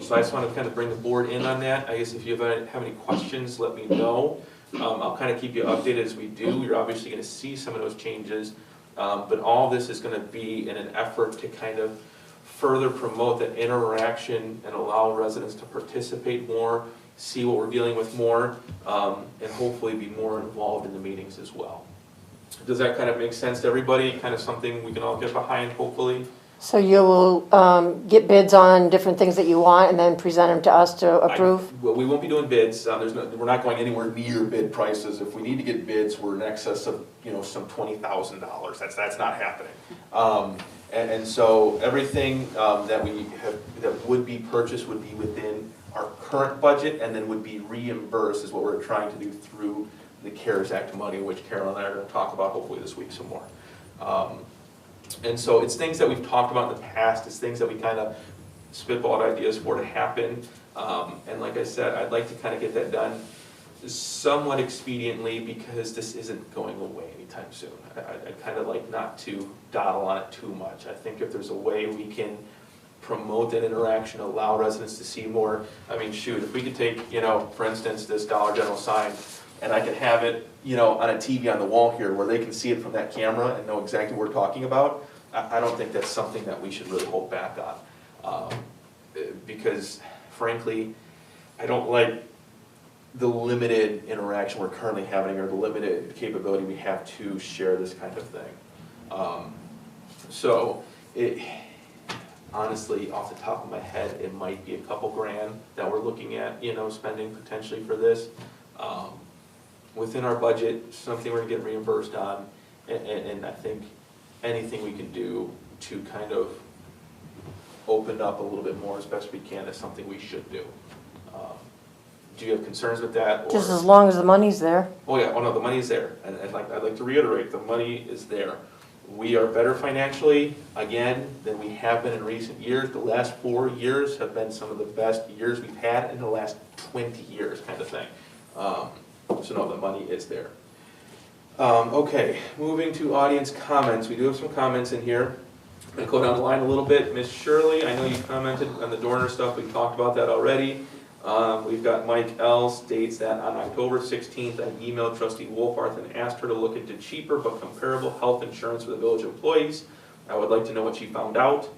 [SPEAKER 1] So I just want to kind of bring the board in on that. I guess if you have any questions, let me know. I'll kind of keep you updated as we do. You're obviously going to see some of those changes, but all this is going to be in an effort to kind of further promote that interaction and allow residents to participate more, see what we're dealing with more, and hopefully be more involved in the meetings as well. Does that kind of make sense to everybody? Kind of something we can all get behind, hopefully?
[SPEAKER 4] So you will get bids on different things that you want and then present them to us to approve?
[SPEAKER 1] Well, we won't be doing bids. We're not going anywhere near bid prices. If we need to get bids, we're in excess of, some $20,000. That's not happening. And so everything that would be purchased would be within our current budget, and then would be reimbursed, is what we're trying to do through the CARES Act money, which Carol and I are going to talk about hopefully this week some more. And so it's things that we've talked about in the past. It's things that we kind of spitballed ideas for to happen. And like I said, I'd like to kind of get that done somewhat expediently, because this isn't going away anytime soon. I'd kind of like not to dawdle on it too much. I think if there's a way we can promote that interaction, allow residents to see more. I mean, shoot, if we could take, for instance, this Dollar General sign, and I could have it, on a TV on the wall here where they can see it from that camera and know exactly what we're talking about, I don't think that's something that we should really hold back on. Because frankly, I don't like the limited interaction we're currently having, or the limited capability we have to share this kind of thing. So honestly, off the top of my head, it might be a couple grand that we're looking at, spending potentially for this. Within our budget, something we're gonna get reimbursed on, and I think anything we can do to kind of open up a little bit more as best we can is something we should do. Do you have concerns with that? Or?
[SPEAKER 4] Just as long as the money's there.
[SPEAKER 1] Oh yeah, no, the money's there, and I'd like to reiterate, the money is there. We are better financially, again, than we have been in recent years. The last 4 years have been some of the best years we've had in the last 20 years, kind of thing. So no, the money is there. Okay, moving to audience comments. We do have some comments in here. I'm gonna go down the line a little bit. Ms. Shirley, I know you commented on the Dorner stuff. We talked about that already. We've got Mike L. states that on October 16th, I emailed Trustee Wolfarth and asked her to look into cheaper but comparable health insurance for the village employees. I would like to know what she found out.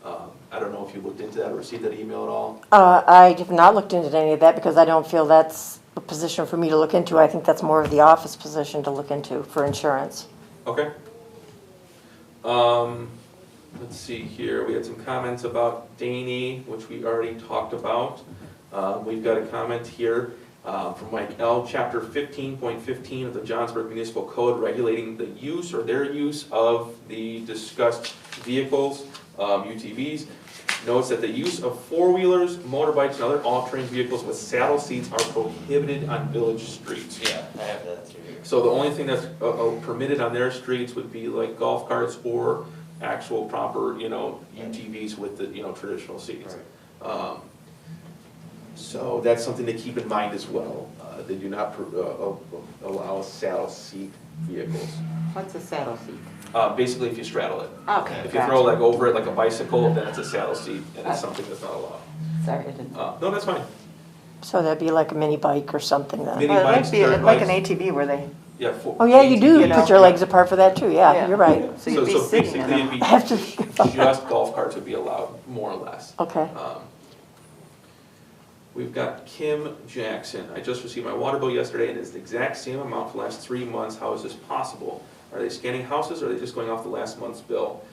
[SPEAKER 1] I don't know if you looked into that or received that email at all.
[SPEAKER 4] I have not looked into any of that because I don't feel that's a position for me to look into. I think that's more of the office position to look into for insurance.
[SPEAKER 1] Okay. Let's see here. We had some comments about Daney, which we already talked about. We've got a comment here from Mike L. Chapter 15.15 of the Johnsburg Municipal Code regulating the use or their use of the discussed vehicles, UTVs, notes that the use of four-wheelers, motorbikes, and other all-terrain vehicles with saddle seats are prohibited on village streets.
[SPEAKER 5] Yeah, I have that too.
[SPEAKER 1] So the only thing that's permitted on their streets would be like golf carts or actual proper, UTVs with the, traditional seats.
[SPEAKER 5] Right.
[SPEAKER 1] So that's something to keep in mind as well. They do not allow saddle seat vehicles.
[SPEAKER 6] What's a saddle seat?
[SPEAKER 1] Basically, if you straddle it.
[SPEAKER 6] Okay,
[SPEAKER 1] If you throw like over it like a bicycle, then it's a saddle seat, and it's something that's not allowed.
[SPEAKER 6] Sorry, I didn't.
[SPEAKER 1] No, that's fine.
[SPEAKER 4] So that'd be like a mini bike or something then.
[SPEAKER 1] Mini
[SPEAKER 6] Well, it
[SPEAKER 1] bikes,
[SPEAKER 6] might be
[SPEAKER 1] dirt
[SPEAKER 6] like an
[SPEAKER 1] bikes.
[SPEAKER 6] ATV where they,
[SPEAKER 1] Yeah.
[SPEAKER 4] Oh yeah, you do
[SPEAKER 6] You know.
[SPEAKER 4] put your legs apart for that too, yeah, you're right.
[SPEAKER 6] so you'd be sitting in
[SPEAKER 1] basically,
[SPEAKER 6] them.
[SPEAKER 1] it'd
[SPEAKER 4] I have to
[SPEAKER 1] be
[SPEAKER 4] think about that.
[SPEAKER 1] just golf carts would be allowed, more or less.
[SPEAKER 4] Okay.
[SPEAKER 1] We've got Kim Jackson. I just received my water bill yesterday and it's the exact same amount for the last 3 months. How is this possible? Are they scanning houses or are they just going off the last month's bill?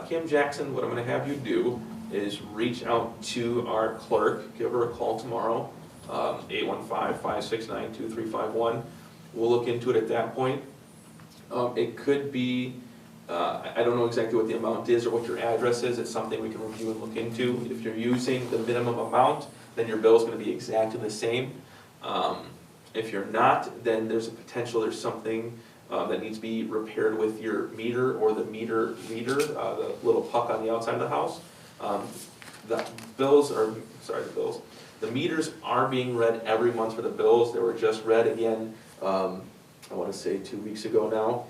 [SPEAKER 1] Kim Jackson, what I'm gonna have you do is reach out to our clerk, give her a call tomorrow, 815-569-2351. We'll look into it at that point. It could be, I don't know exactly what the amount is or what your address is. It's something we can review and look into. If you're using the minimum amount, then your bill's gonna be exactly the same. If you're not, then there's a potential there's something that needs to be repaired with your meter or the meter reader, the little puck on the outside of the house. The meters are being read every month for the bills. They were just read again, I wanna say 2 weeks ago now.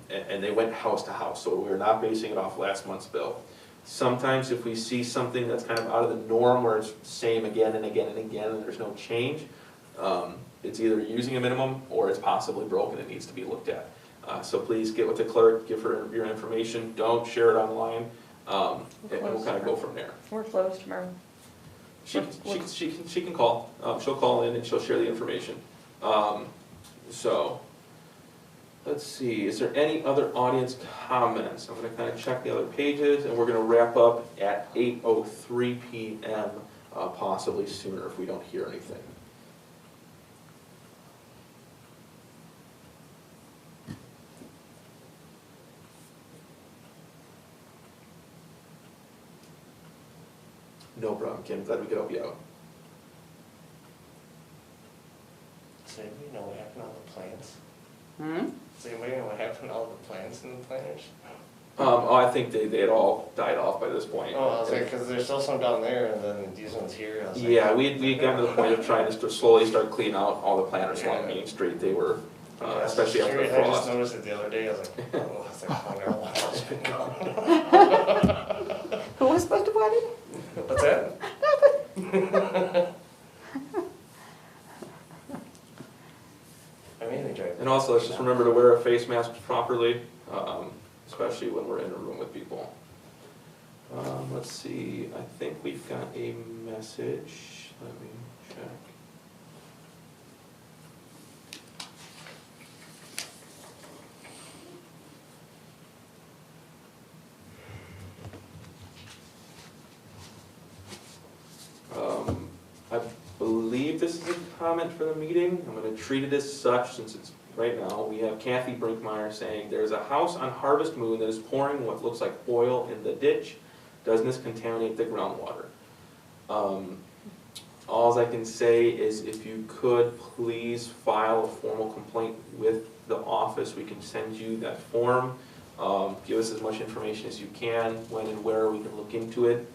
[SPEAKER 1] And they went house to house, so we're not basing it off last month's bill. Sometimes if we see something that's kind of out of the norm, where it's the same again and again and again, and there's no change, it's either using a minimum or it's possibly broken and needs to be looked at. So please get with the clerk, give her your information, don't share it online, and we'll kind of go from there.
[SPEAKER 2] We're closed tomorrow.
[SPEAKER 1] She can call, she'll call in and she'll share the information. So, let's see, is there any other audience comments? I'm gonna kind of check the other pages, and we're gonna wrap up at 8:03 PM, possibly sooner if we don't hear anything. No problem, Kim, glad we could help you out.
[SPEAKER 5] Does anybody know what happened to all the plants?
[SPEAKER 6] Hmm?
[SPEAKER 5] Does anybody know what happened to all the plants in the planters?
[SPEAKER 1] I think they had all died off by this point.
[SPEAKER 5] Oh, I was like, cause there's still some down there and then these ones here, I was like.
[SPEAKER 1] Yeah, we'd gotten to the point of trying to slowly start cleaning out all the planters along Main Street. They were,
[SPEAKER 5] Yeah,
[SPEAKER 1] especially after the
[SPEAKER 5] I just
[SPEAKER 1] frost.
[SPEAKER 5] noticed it the other day, I was like, oh, I was like, oh, no, one else been gone.
[SPEAKER 6] Who was supposed to put it?
[SPEAKER 5] What's that? I mainly drive.
[SPEAKER 1] And also, let's just remember to wear a face mask properly, especially when we're in a room with people. Let's see, I think we've got a message. Let me check. I believe this is a comment for the meeting. I'm gonna treat it as such since it's right now. We have Kathy Brinkmeyer saying, "There's a house on Harvest Moon that is pouring what looks like oil in the ditch. Doesn't this contaminate the groundwater?" All I can say is if you could please file a formal complaint with the office, we can send you that form. Give us as much information as you can, when and where we can look into it.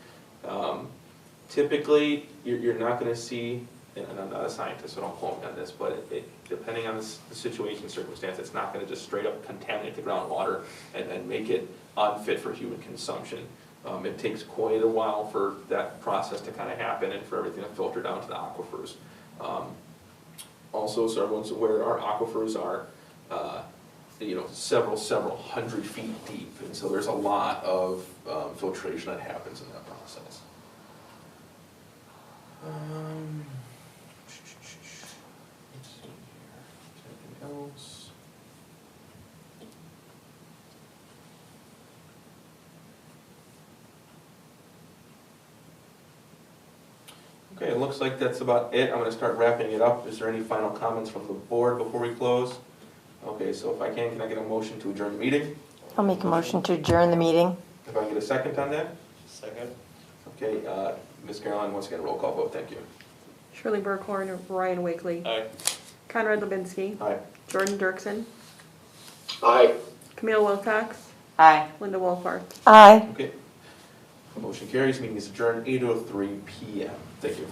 [SPEAKER 1] Typically, you're not gonna see, and I'm not a scientist, so don't quote me on this, but depending on the situation, circumstance, it's not gonna just straight up contaminate the groundwater and make it unfit for human consumption. It takes quite a while for that process to kind of happen and for everything to filter down to the aquifers. Also, so everyone's aware, our aquifers are, several hundred feet deep, and so there's a lot of filtration that happens in that process. Let's see here, anything else? Okay, it looks like that's about it. I'm gonna start wrapping it up. Is there any final comments from the board before we close? Okay, so if I can I get a motion to adjourn the meeting?
[SPEAKER 4] I'll make a motion to adjourn the meeting.
[SPEAKER 1] If I can get a second on that?
[SPEAKER 5] Second?
[SPEAKER 1] Okay, Ms. Caroline, once again, roll call vote, thank you.
[SPEAKER 2] Shirley Burkhorn, Ryan Wakely,
[SPEAKER 5] Aye.
[SPEAKER 2] Conrad Lubinski,
[SPEAKER 1] Aye.
[SPEAKER 2] Jordan Dirksen,
[SPEAKER 3] Aye.
[SPEAKER 2] Camille Wilcox,
[SPEAKER 6] Aye.
[SPEAKER 2] Linda Wolfart.
[SPEAKER 4] Aye.
[SPEAKER 1] Okay. Motion carries, meeting is adjourned 8:03 PM. Thank you.